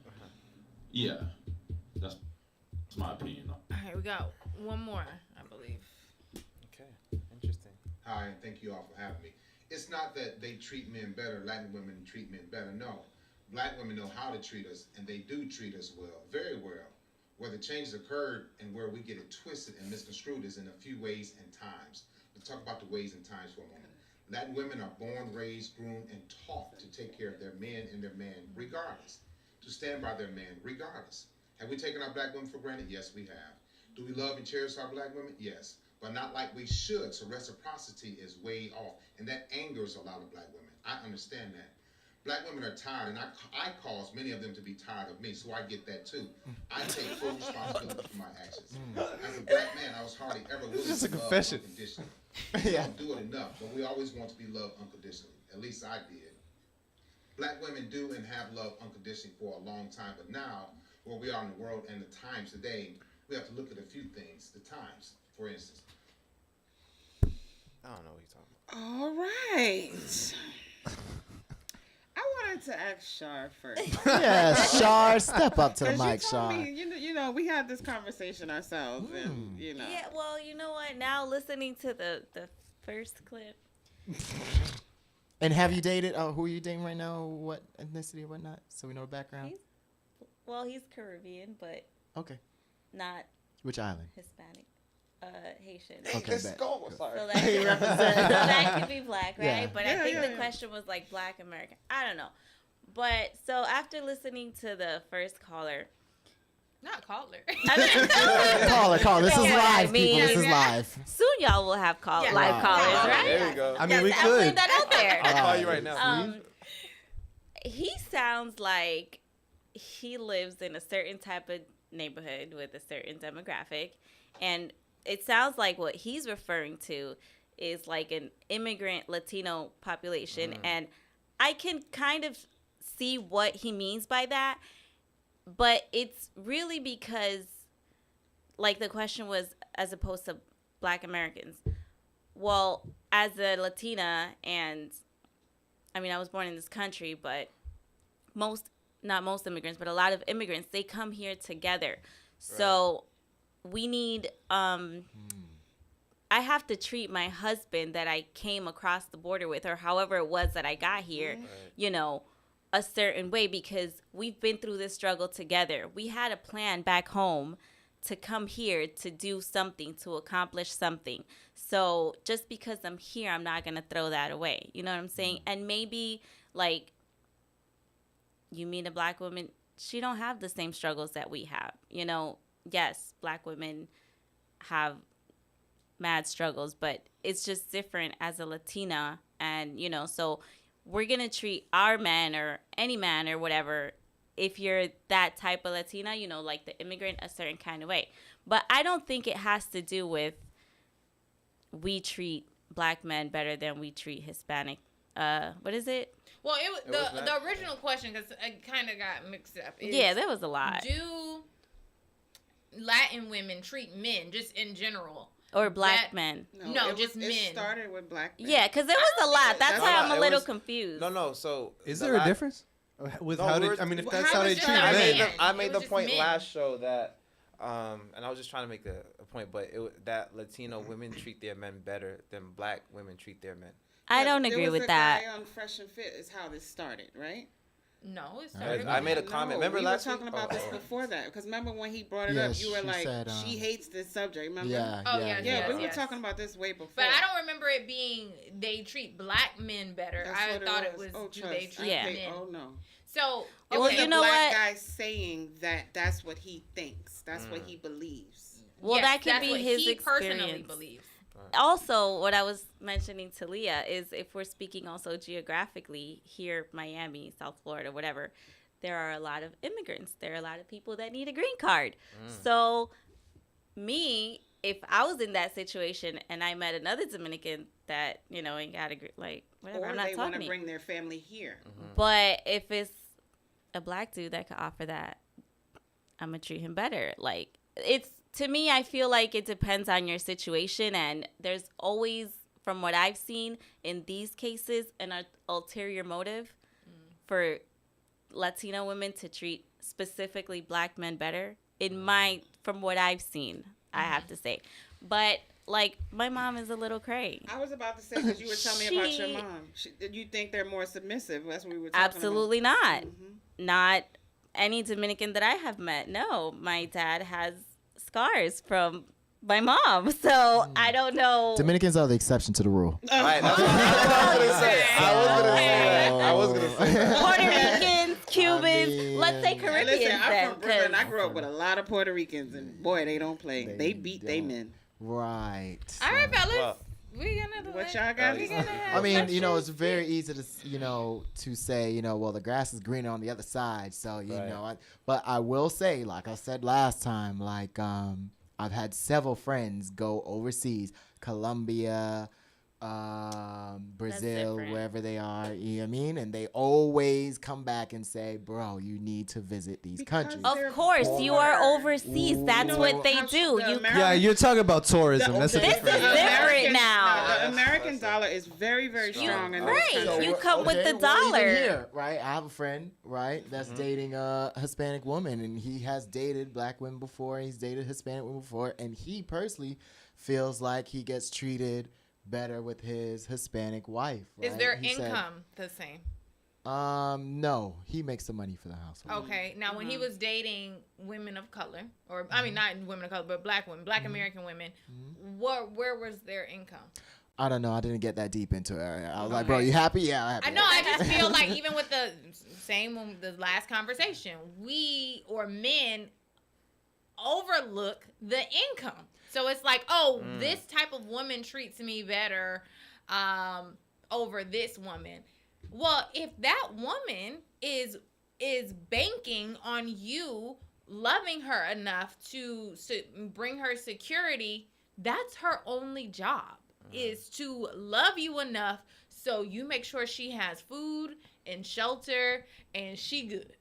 yeah, that's my opinion. All right, we got one more, I believe. Okay, interesting. Hi, and thank you all for having me. It's not that they treat men better, Latin women treat men better. No, black women know how to treat us, and they do treat us well, very well. Where the changes occurred and where we get it twisted and misconstrued is in a few ways and times. Let's talk about the ways and times for a moment. Latin women are born, raised, groomed, and taught to take care of their men and their man regardless, to stand by their man regardless. Have we taken our black women for granted? Yes, we have. Do we love and cherish our black women? Yes, but not like we should, so reciprocity is way off, and that angers a lot of black women. I understand that. Black women are tired, and I cause many of them to be tired of me, so I get that too. I take full responsibility for my actions. As a black man, I was hardly ever willing This is a to love confession. unconditionally. Yeah. Don't do it enough, but we always want to be loved unconditionally. At least I did. Black women do and have loved unconditionally for a long time, but now, where we are in the world and the times today, we have to look at a few things. The times, for instance. I don't know what you're talking about. All right. I wanted to ask Shar first. Yeah, Shar, step up to the 'Cause you mic, told Shar. me, you know, we had this conversation ourselves, and you know. Yeah, well, you know what? Now listening to the first clip, And have you dated? Who are you dating right now? What ethnicity or whatnot? So we know the background. he's Caribbean, but Okay. not Which island? Hispanic, Haitian. Okay, Let's bet. go. Sorry. So that could be black, right? Yeah. But Yeah, I think yeah, the yeah. question was like black American. I don't know. But so after listening to the first caller, Not caller. Caller. This is Yeah, live, I mean, people. This is yeah. live. soon y'all will have Yeah. live Wow. callers, Wow. right? There you go. I mean, we Yes, I'm putting could. that out there. I'll call you right now. He sounds like he lives in a certain type of neighborhood with a certain demographic, and it sounds like what he's referring to is like an immigrant Latino population, and I can kind of see what he means by that, but it's really because, like, the question was as opposed to black Americans. Well, as a Latina, and I mean, I was born in this country, but not most immigrants, but a lot of immigrants, they come here together. So we need, I have to treat my husband that I came across the border with, or however it was that I got here, you know, a certain way, because we've been through this struggle together. We had a plan back home to come here to do something, to accomplish something. So just because I'm here, I'm not going to throw that away. You know what I'm saying? And maybe, like, you meet a black woman, she don't have the same struggles that we have. You know, yes, black women have mad struggles, but it's just different as a Latina. And, you know, so we're going to treat our man or any man or whatever, if you're that type of Latina, you know, like the immigrant, a certain kind of way. But I don't think it has to do with we treat black men better than we treat Hispanic. What is it? Well, the original question, because it kind of got mixed up. Yeah, there was a lot. Do Latin women treat men just in general? Or black men? No, just men. It started with black men. Yeah, because there was a lot. That's why I'm a little confused. No. So is there a difference? With how did, I mean, if that's how they treat men. I made the point last show that, and I was just trying to make a point, but that Latino women treat their men better than black women treat their men. I don't agree with that. Guy on Fresh and Fit is how this started, right? No, it started. I made a comment. Remember last week? We were talking about this before that, because remember when he brought it up, you were like, said, she hates this subject. Remember? Yeah. We were talking about this way before. But I don't remember it being they treat black men better. I thought it was do they treat men? Oh no. So it was a black guy saying that's what he thinks. That's what he believes. Well, yes, that could be his he experience. Personally believes. Also, what I was mentioning to Leah is if we're speaking also geographically here, Miami, South Florida, whatever, there are a lot of immigrants. There are a lot of people that need a green card. So me, if I was in that situation and I met another Dominican that, you know, ain't got a like whatever, or I'm not they talking want to bring their family here. But if it's a black dude that could offer that, I'm gonna treat him better. Like, it's, to me, I feel like it depends on your situation, and there's always, from what I've seen in these cases, an ulterior motive for Latino women to treat specifically black men better. From what I've seen, I have to say. But like, my mom is a little cray. I was about to say, because you were telling me about your mom. Did you think they're more submissive? That's what we were talking Absolutely about. Not. Not any Dominican that I have met. No, my dad has scars from my mom, so I don't know. Dominicans are the exception to the rule. Right, that's what I was gonna say. I was gonna say that. Puerto Ricans, Cubans, let's say Caribbeans. Listen, I'm from Brooklyn. I grew up with a lot of Puerto Ricans, and boy, they don't play. They beat they men. Right. All right, fellas. We gonna do what y'all got? I mean, you know, it's very easy to, you know, to say, you know, well, the grass is greener on the other side. So, you know, but I will say, like I said last time, like, I've had several friends go overseas, Colombia, Brazil, wherever they are, you know what I mean? And they always come back and say, bro, you need to visit these countries. Of course, you are overseas. That's what they do. You're talking about tourism. That's this is different now. The American dollar is very, very strong. You come with the dollar. Here, right? I have a friend, right, that's dating a Hispanic woman, and he has dated black women before. He's dated Hispanic women before, and he personally feels like he gets treated better with his Hispanic wife. Right? Is their income the same? No, he makes the money for the household. Okay, now when he was dating women of color, or I mean not women of color, but black women, black American women, where was their income? I don't know. I didn't get that deep into it. I was like, bro, you happy? Yeah, I'm happy. I know. I just feel like even with the the last conversation, we or men overlook the income. So it's like, this type of woman treats me better over this woman. Well, if that woman is banking on you loving her enough to bring her security, that's her only job, is to love you enough so you make sure she has food and shelter and she good.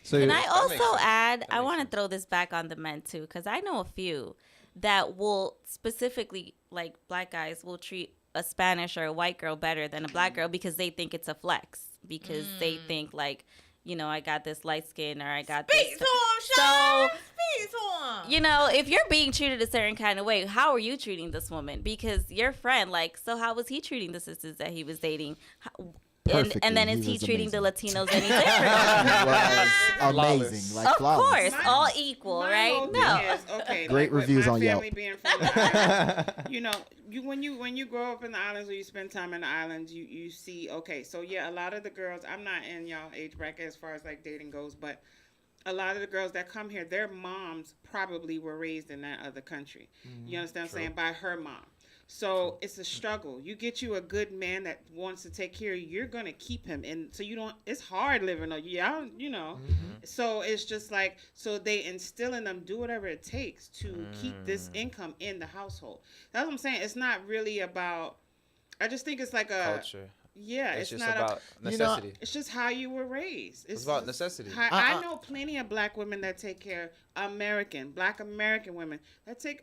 So can I also add, I want to throw this back on the men too, because I know a few that will specifically, like black guys, will treat a Spanish or a white girl better than a black girl because they think it's a flex, because they think like, you know, I got this light skin or I got this. Speak to him, Sean. Speak to him. You know, if you're being treated a certain kind of way, how are you treating this woman? Because your friend, like, so how was he treating the sisters that he was dating? perfectly. And then is he was treating amazing. the Latinos any different? He was amazing, like Of flawless. course, all equal, My right? whole No. thing is, okay, Great like, reviews with my on Yelp. family being from the islands, you know, when you grow up in the islands or you spend time in the islands, you see, okay, so yeah, a lot of the girls, I'm not in y'all age bracket as far as like dating goes, but a lot of the girls that come here, their moms probably were raised in that other country. You understand what I'm saying? By her mom. So it's a struggle. You get you a good man that wants to take care of you, you're going to keep him. And so you don't, it's hard living, you know. So it's just like, so they instill in them, do whatever it takes to keep this income in the household. That's what I'm saying. It's not really about, I just think it's like a Culture. Yeah, It's it's just not about necessity. it's just how you were raised. It's about necessity. I know plenty of black women that take care of Black American women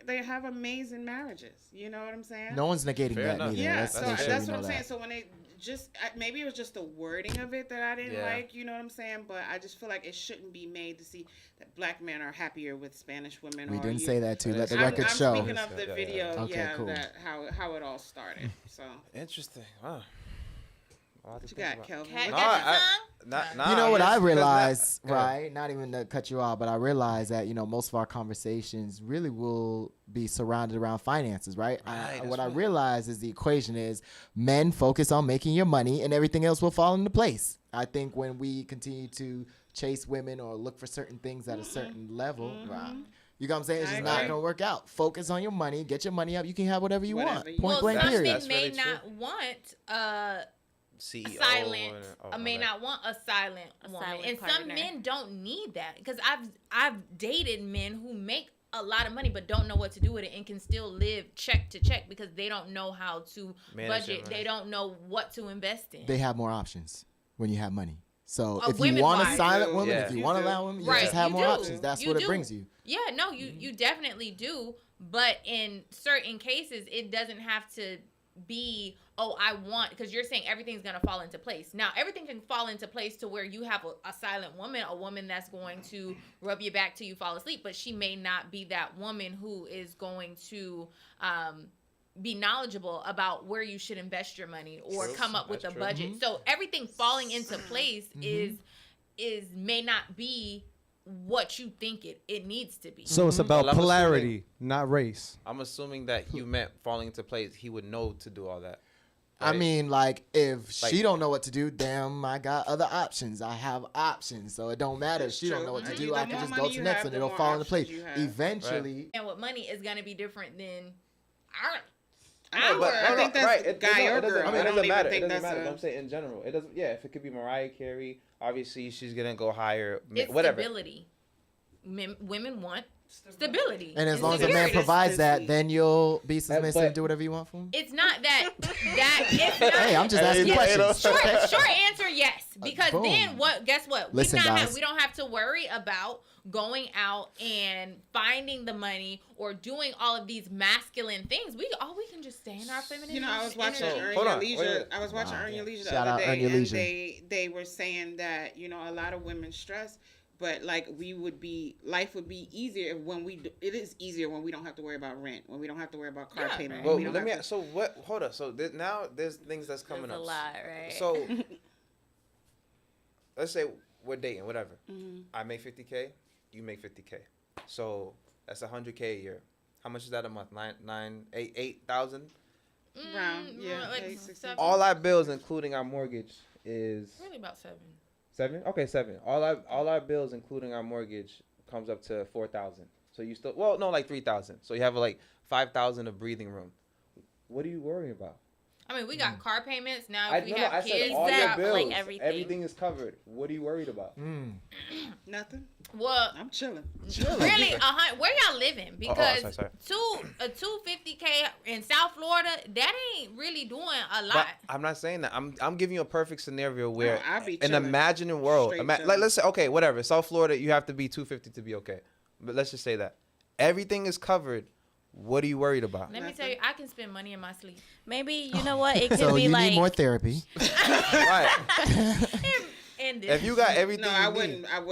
they have amazing marriages. You know what I'm saying? No one's negating Fair that enough. neither. Yeah, Let's so make sure that's we what I'm know saying. that. So when they just maybe it was just the wording of it that I didn't like. You know what I'm saying? But I just feel like it shouldn't be made to see that black men are happier with Spanish women. We or didn't you- say that too. Let the I'm record show. speaking of the video. Okay, cool. That how it all started. So Interesting. Wow. what you got, Kelvin? Cat What got you the song? You know what I guess- 'cause realized, now- right? Not even to cut you off, but I realized that, most of our conversations really will be surrounded around finances, right? What I realized is the equation is men focus on making your money and everything else will fall into place. I think when we continue to chase women or look for certain things at a certain level, right? You know what I'm saying? It's just not going to work out. Focus on your money. Get your money up. You can have whatever you want. Point blank, some period. men may not want CEO silent. or may not want a silent woman, silent and some partner. men don't need that. Because I've dated men who make a lot of money but don't know what to do with it and can still live check to check because they don't know how to budget. They don't know what to invest in. They have more options when you have money. So if you women want a wise. silent woman, Yeah. if you want to allow women, you Right, just have you more do. options. That's You what do. it brings you. Yeah, no, you definitely do. But in certain cases, it doesn't have to be, because you're saying everything's going to fall into place. Now, everything can fall into place to where you have a silent woman, a woman that's going to rub your back till you fall asleep, but she may not be that woman who is going to be knowledgeable about where you should invest your money or come up with a budget. So everything falling into place is may not be what you think it needs to be. So it's about Well, I'm polarity, not race. I'm assuming that you meant falling into place. He would know to do all that. I right? mean, like, if she don't know what to do, damn, I got other options. I have options. So it don't matter if she don't know what to do. I can just go to next and it'll fall into place. Eventually. And what money is going to be different than I think that's guy or girl. It I don't doesn't even matter. think It doesn't that's matter. a- I'm saying in general. It doesn't. Yeah, if it could be Mariah Carey, obviously she's gonna go higher. It's Whatever. stability. Women want stability. And as long as a man security. provides that, then you'll be submissive and do whatever you want for him. It's not that it's not. Hey, I'm just asking questions. Short answer, yes. Because boom. then guess what? Listen, guys. We don't have to worry about going out and finding the money or doing all of these masculine things. We can just stay in our feminine. You know, I was watching energy. Earn Hold Your on, Leisure. wait. I was watching Earn Your Leisure the Shout other out day, Earn Your and Leisure. they were saying that a lot of women stress, but like life would be easier it is easier when we don't have to worry about rent, when we don't have to worry about car payment. Well, when we don't let me. have to- So what? Hold up. So now there's things that's coming There's up. a lot, right? So let's say we're dating, whatever. I make 50K, you make 50K. So that's 100K a year. How much is that a month? 8,000. Around, yeah, like 8,600. 7. All our bills, including our mortgage, is Really about 7. 7. Okay, 7. All our bills, including our mortgage, comes up to 4,000. So you still like 3,000. So you have like 5,000 of breathing room. What are you worrying about? I mean, we got car payments now. I If we have said kids, all we your got bills, like, everything. is covered. What are you worried about? Nothing. Well, I'm chilling. really, where y'all living? Because sorry. a 250K in South Florida, that ain't really doing a lot. But I'm not saying that. I'm giving you a perfect scenario where I'll be an chilling. imaginary world. Straight Like chilling. let's say, okay, whatever. South Florida, you have to be 250 to be okay. But let's just say that everything is covered. What are you worried about? Let me tell you, I can spend money in my sleep. Maybe, you know what? It could So be you like need more therapy. Right. And If you got everything, No, you I need.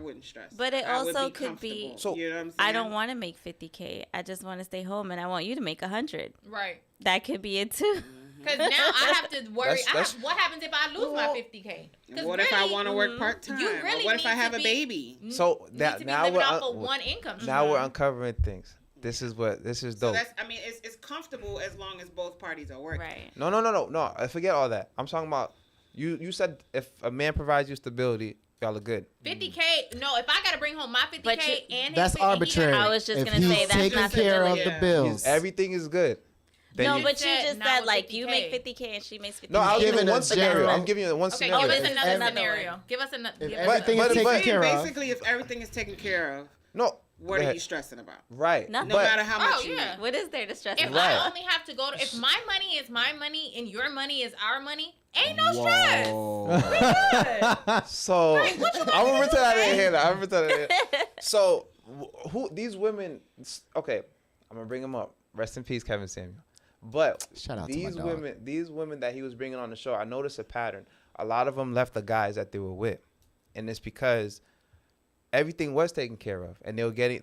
wouldn't stress. But it I would also be could be- comfortable, you know what I'm saying? I don't want to make 50K. I just want to stay home and I want you to make 100. right. That could be it too. Because now I have to worry. That's- What happens if I lose my 50K? What if I want to work part time? You really What if I need have to a be- baby? So Need that to be now living we're off of one income. now we're uncovering things. This is So dope. that's, I mean, it's comfortable as long as both parties are working. Right. No. I forget all that. I'm talking about you said if a man provides you stability, y'all are good. 50K. No, if I gotta bring home my 50K and That's his 50, arbitrary. I was just if gonna he's say that's taking not care of the stability. bills. Everything is good. Then No, you- but you said just not said with like you 50K. make 50K and she makes 50K. no, I was Giving giving a one scenario. general- I'm giving you one Okay, scenario. give us If- another if- scenario. Give us another. If give us everything another- is taken but- care of, Basically, if everything is taken care of, No. what go are ahead. you stressing about? Right. Nothing. No But- matter how much Oh, you yeah. make. What is there to stress If about? Right. I only have to go to, if my money is my money and your money is our money, ain't no stress. We good. So Right, what you I'm gonna want me to pretend I say? didn't hear that. I'm gonna pretend I didn't hear that. So who these women? Okay, I'm gonna bring them up. Rest in peace, Kevin Samuel. But Shout out to my dog. these women that he was bringing on the show, I noticed a pattern. A lot of them left the guys that they were with, and it's because everything was taken care of, and they were getting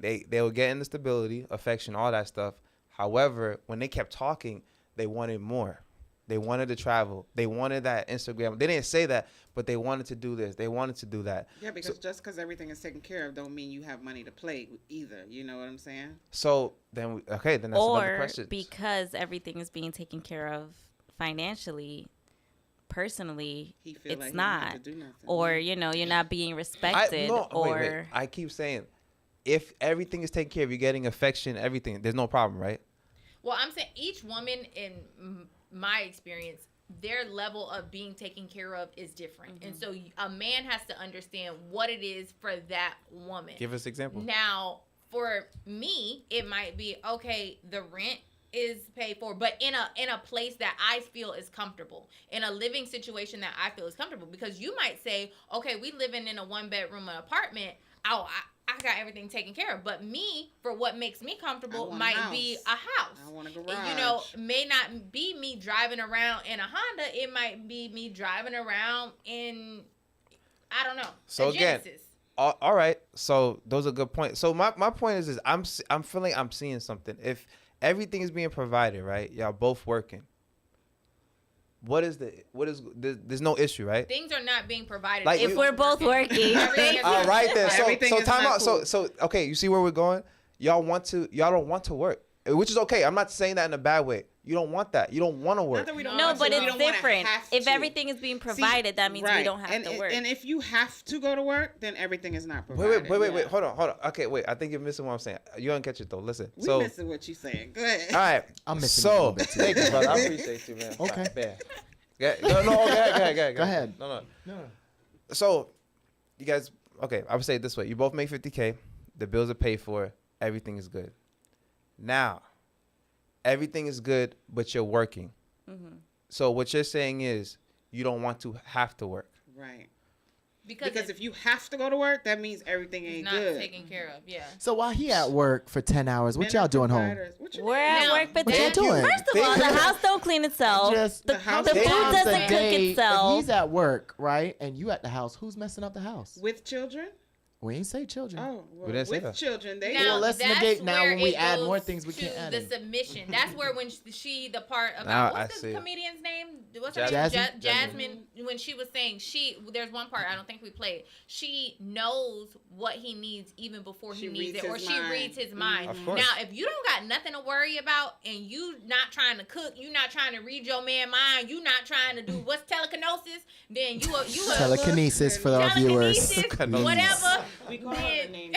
the stability, affection, all that stuff. However, when they kept talking, they wanted more. They wanted to travel. They wanted that Instagram. They didn't say that, but they wanted to do this. They wanted to do that. Yeah, because just because everything is taken care of don't mean you have money to play either. You know what I'm saying? So then, then that's another Or question. because everything is being taken care of financially, personally, He feel it's like he don't have not. to do nothing. Or you're not being respected. Wait. I keep saying, if everything is taken care of, you're getting affection, everything. There's no problem, right? Well, I'm saying each woman, in my experience, their level of being taken care of is different. And so a man has to understand what it is for that woman. Give us an example. Now, for me, it might be, okay, the rent is paid for, but in a place that I feel is comfortable, in a living situation that I feel is comfortable. Because you might say, okay, we living in a 1-bedroom apartment. I got everything taken care of. But me, for what makes me comfortable, might be a house. I want a garage. You know, may not be me driving around in a Honda. It might be me driving around in, I don't know, So a again, Genesis. all right. So those are good points. So my point is I'm feeling I'm seeing something. If everything is being provided, right? Y'all both working. There's no issue, right? Things are not being provided. Like if we're both working. Everything is All right then. Everything So is time not out. cool. So okay, you see where we're going? Y'all don't want to work, which is okay. I'm not saying that in a bad way. You don't want that. You don't want to work. Not that we don't No, want but to, we it's don't wanna different. have If to. everything is being provided, that means we right. don't have to work. And if you have to go to work, then everything is not provided. Wait. Hold on. Okay, wait. I think you're missing what I'm saying. You don't catch it though. Listen. We So missing what you saying. Go ahead. all right. I'm missing it a little bit too. Thank you, brother. I appreciate you, man. Okay. Bad. No, go ahead. Go ahead. No. So, you guys, okay, I would say it this way. You both make 50K. The bills are paid for. Everything is good. Now, everything is good, but you're working. So what you're saying is you don't want to have to work. Right. because if you have to go to work, that means everything it's ain't not good. taken care of. Yeah. So while he at work for 10 hours, what Men y'all are doing home? providers. What you We're mean? at Now, work, but what y'all then, doing? first of all, the house don't clean itself. Just the house the food down doesn't the cook day, itself. If he's at work, right, and you at the house, who's messing up the house? With children? We ain't say children. Oh, well, We didn't say with that. children, they Now, Well, let's that's negate now where when we it add more goes things we to can't add the in. submission. That's where when she the part about Now I what's the see. comedian's name? What's her Jasmine. name? Jasmine. When she was saying there's one part I don't think we played. She knows what he needs even before he She needs reads it, or his she mind. reads his mind. Of course. Now, if you don't got nothing to worry about, and you not trying to cook, you not trying to read your man mind, you not trying to do what's telekinesis, then you a Telekinesis for our viewers. telekinesis, whatever. We call her the name.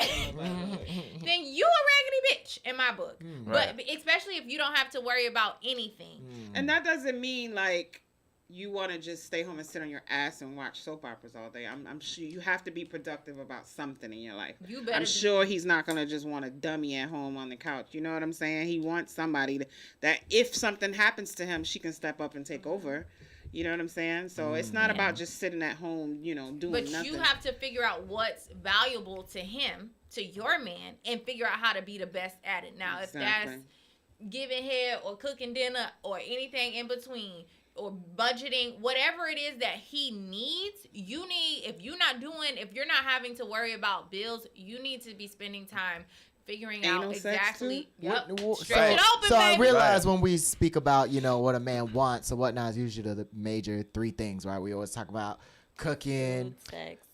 Then you a raggedy bitch in my book. Right. But especially if you don't have to worry about anything. And that doesn't mean like you want to just stay home and sit on your ass and watch soap operas all day. I'm sure you have to be productive about something in your life. You better I'm sure he's not gonna just want a dummy at home on the couch. You know what I'm saying? He wants somebody that if something happens to him, she can step up and take over. You know what I'm saying? So it's not about just sitting at home, you know, doing But nothing. you have to figure out what's valuable to him, to your man, and figure out how to be the best at it. Now, if that's giving head or cooking dinner or anything in between, or budgeting, whatever it is that he needs, if you're not having to worry about bills, you need to be spending time figuring Anal out sex, exactly. too? Yep. Stretch it open, So I baby. realize when we speak about, what a man wants or whatnot, is usually the major three things, right? We always talk about cooking, Sex.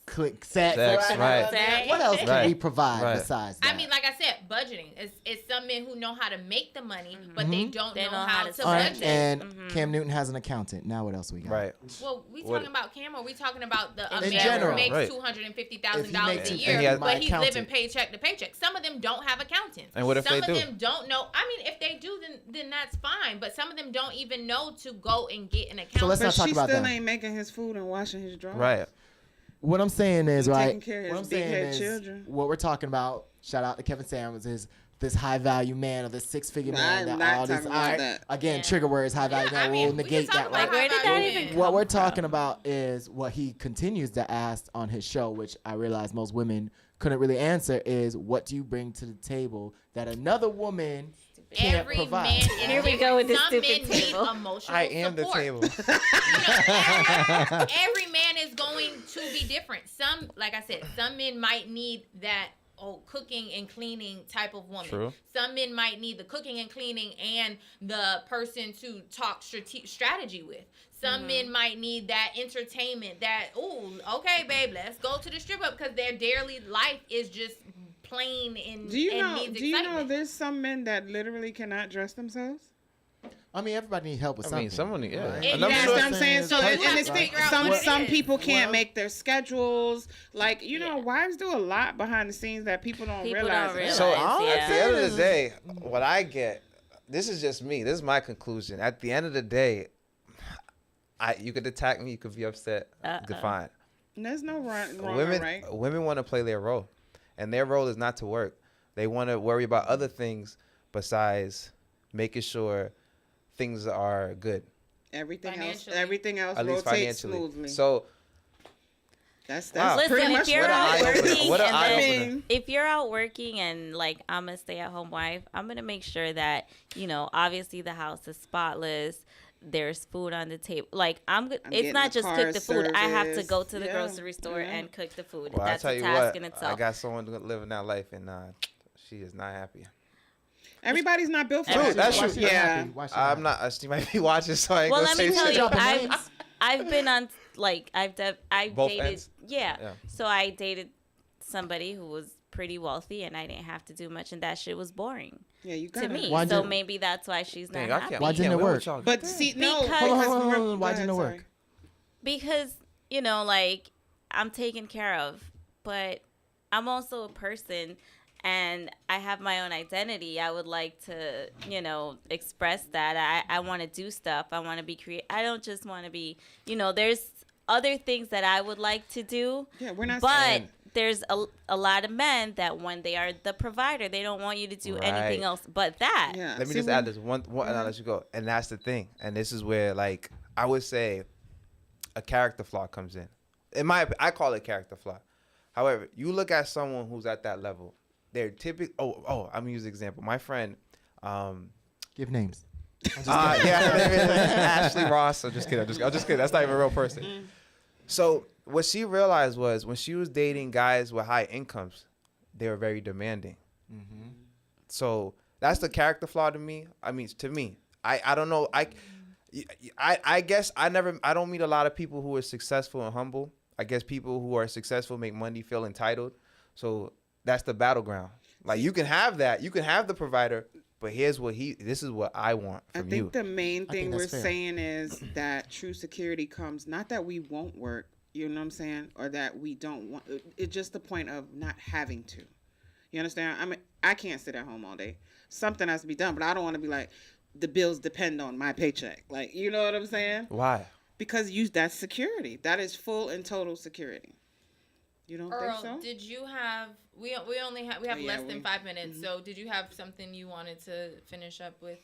sex, right. Sex. What else can Right. we provide Right. besides that? I mean, like I said, budgeting. It's some men who know how to make the money, but they don't They know know how how to to all right, budget. and Cam Newton has an accountant. Now what else we got? Right. Well, we What- talking about Cam, or we talking about a In man general. who makes Right. $250,000 If a he year, makes- but he's accountant. living paycheck to paycheck. Some of them don't have accountants. And what if some they of do? them don't know? I mean, if they do, then that's fine. But some of them don't even know to go and get an accountant. So let's But not talk she about still that. ain't making his food and washing his drawers. Right. What I'm saying is, And right? taking care of What his I'm saying big-head is, children. what we're talking about. Shout out to Kevin Samuels is this high value man or this 6-figure man. I'm that not all these, talking about that. Again, Yeah. trigger words, high value Yeah, man. I mean, We'll we can negate talk that, about right? Like, where did high that value even men. come What we're from? talking about is what he continues to ask on his show, which I realize most women couldn't really answer, is what do you bring to the table that another woman can't Every provide? man is Here we go with the Some stupid men table. need emotional I am the support. table. Every man is going to be different. Some, like I said, some men might need that cooking and cleaning type of woman. True. Some men might need the cooking and cleaning and the person to talk strategy with. Some men might need that entertainment, that, okay, babe, let's go to the strip club, because their daily life is just plain and, Do you and know? needs Do you know excitement. there's some men that literally cannot dress themselves? I mean, everybody needs help with I something. mean, someone, yeah. right? And And I'm That's sure- what I'm saying. So, So you and have it's to thing, figure out what it some is. people can't Well- make their schedules. Like, Yeah. wives do a lot behind the scenes that people don't realize. So Yeah. at the end of the day, what I get, this is just me. This is my conclusion. At the end of the day, you could attack me, you could be upset, fine. There's no wrong or Women, right. women want to play their role, and their role is not to work. They want to worry about other things besides making sure things are good, Everything else Financially. at least rotates financially. smoothly. So That's Wow. pretty Listen, much if you're What an out eye-opener. working What an and eye-opener. then if you're out working and like I'm a stay-at-home wife, I'm gonna make sure that obviously the house is spotless. There's food on the table. Like it's getting not the just car cook the food. I have to service. go to the Yeah, grocery store yeah. and cook the food. well, I That's tell a you task what, in I itself. got someone living that life, and she is not happy. Everybody's not built for True, that. that's Why true. she not Yeah. happy? Why she I'm not? not. She might be watching, so I ain't Well, gonna let say me tell shit. you, Dropping I've names? I've been on like I've Both dated ends? yeah. Yeah. So I dated somebody who was pretty wealthy and I didn't have to do much and that shit was boring Yeah, you to got me. Why So did- maybe that's why she's not Dang, I happy. can't. Why we didn't can't it win work? with y'all. But see, no. Because- Hold on, hold on, go hold on. Why ahead, didn't it sorry. work? Because like I'm taken care of, but I'm also a person and I have my own identity. I would like to express that. I want to do stuff. I want to be creative. I don't just want to be there's other things that I would like to do. Yeah, we're not But saying. there's a lot of men that when they are the provider, they don't want you to do anything Right. else but that. Yeah. Let me See, just add this one, and I'll let you go. And that's the thing. And this is where, like, I would say a character flaw comes in. I call it character flaw. However, you look at someone who's at that level, they're typically. I'm gonna use an example. My friend. Give names. Ashley Ross. I'm just kidding. I'm just kidding. That's not even a real person. So what she realized was when she was dating guys with high incomes, they were very demanding. So that's the character flaw to me. I mean, to me, I don't know. I guess I don't meet a lot of people who are successful and humble. I guess people who are successful make money feel entitled. So that's the battleground. Like you can have that. You can have the provider, but this is what I want I from think you. the main I thing think we're that's fair. saying is that true security comes not that we won't work, you know what I'm saying, or that we don't want. It's just the point of not having to. You understand? I mean, I can't sit at home all day. Something has to be done, but I don't want to be like the bills depend on my paycheck. Like, you know what I'm saying? Why? Because that's security. That is full and total security. You don't Earl, think so? did you have? We have less than 5 minutes. So did you have something you wanted to finish up with?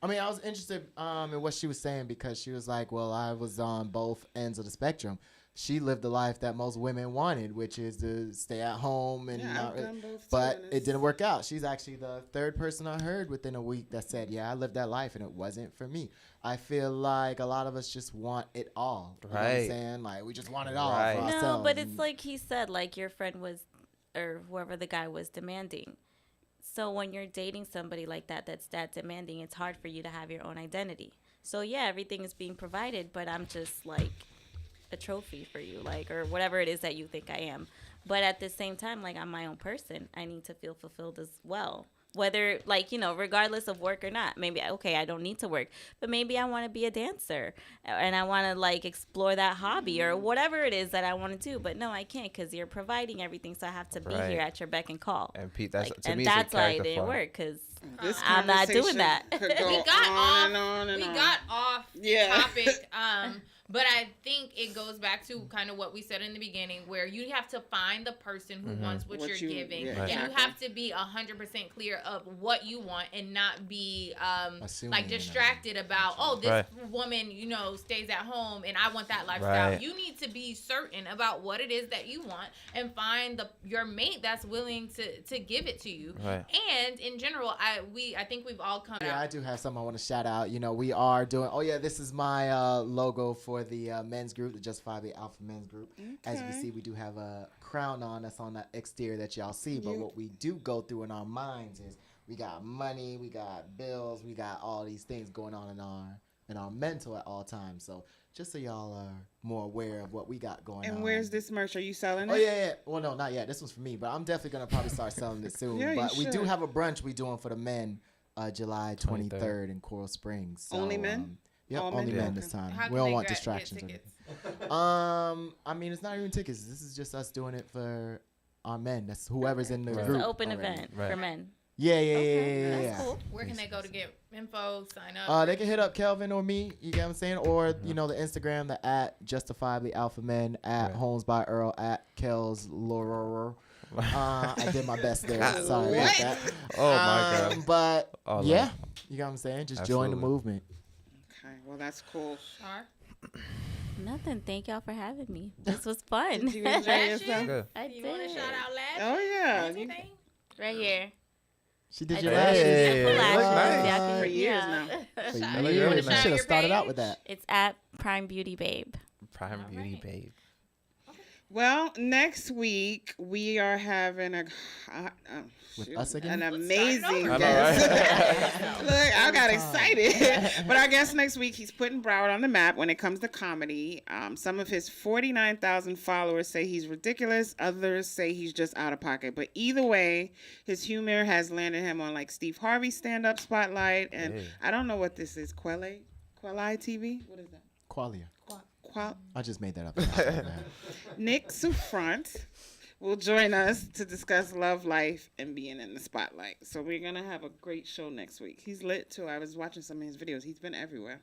I mean, I was interested in what she was saying because she was like, well, I was on both ends of the spectrum. She lived the life that most women wanted, which is to stay at home and Yeah, I've done both too, but and it it's- didn't work out. She's actually the third person I heard within a week that said, yeah, I lived that life and it wasn't for me. I feel like a lot of us just want it all. You know what I'm Right. saying? Like, we just want it all Right. for No, ourselves. No, but it's and- like he said, like your friend was, or whoever the guy was demanding. So when you're dating somebody like that, that's that demanding, it's hard for you to have your own identity. So yeah, everything is being provided, but I'm just like a trophy for you, like, or whatever it is that you think I am. But at the same time, like, I'm my own person. I need to feel fulfilled as well. Whether, like, you know, regardless of work or not. Maybe, okay, I don't need to work, but maybe I want to be a dancer and I want to, like, explore that hobby or whatever it is that I want to do. But no, I can't because you're providing everything, so I have to be here at your beck and call. And Pete, that's like, to and me, that's why it character didn't flaw. work because I'm not doing that. We got off topic. But I think it goes back to kind of what we said in the beginning, where you have to find the person who wants what you're giving. Yeah, and exactly. you have to be 100% clear of what you want and not be Assuming like distracted about, oh, this woman, you know, stays at home and I want that lifestyle. Right. You need to be certain about what it is that you want and find your mate that's willing to give it to you. Right. And in general, I think we've all come Yeah, out. I do have something I want to shout out. You know, we are doing. Oh yeah, this is my logo for the men's group, the Justifiably Alpha men's group. As you can see, we do have a crown on that's on the exterior that y'all see. But what we do go through in our minds is we got money, we got bills, we got all these things going on in our mental at all times. So just so y'all are more aware of what we got going on. And where's this merch? Are you selling it? Oh yeah. Well, no, not yet. This one's for me, but I'm definitely gonna probably start selling it soon. Yeah, you but we do should. have a brunch we doing for the men, July 23rd in Coral Springs. So, Only men? Yep, All only men? men this time. How We can don't they want get distractions. Or tickets? anything. I mean, it's not even tickets. This is just us doing it for our men. That's whoever's in the It's group. an open already. event for men. Yeah. That's cool. Where can they go to get info, sign up? They can hit up Kelvin or me, you get what I'm saying? Or, you know, the Instagram, the at Justifiably Alpha Men, at Holmes by Earl, at Kels Laurer. I did my best there. Sorry about that. Oh, my God. But, Oh, yeah, you get what I'm saying? Just join the Absolutely. movement. Okay, well, that's cool. Char? Nothing. Thank y'all for having me. This was fun. Did you enjoy That's yourself? Good. I You want to did. shout out last? Oh, yeah. Anything? Right here. She did I your did. lashes. Hey, Beautiful it looks lashes. nice. Y'all can For hit me years up. now. For Shout- years. you wanna You shout should have your started out page? with that. It's at Prime Beauty Babe. Prime All Beauty right. Babe. Well, next week we are having With us again? an amazing over. I know, guest. right? Look, I got excited. But our guest next week, he's putting Broward on the map when it comes to comedy. Some of his 49,000 followers say he's ridiculous. Others say he's just out of pocket. But either way, his humor has landed him on like Steve Harvey's stand-up spotlight. And Hey. I don't know what this is. Quelle TV? What is that? Qualia. Qual- I just made that up. Nick Souffrant will join us to discuss love life and being in the spotlight. So we're going to have a great show next week. He's lit too. I was watching some of his videos. He's been everywhere.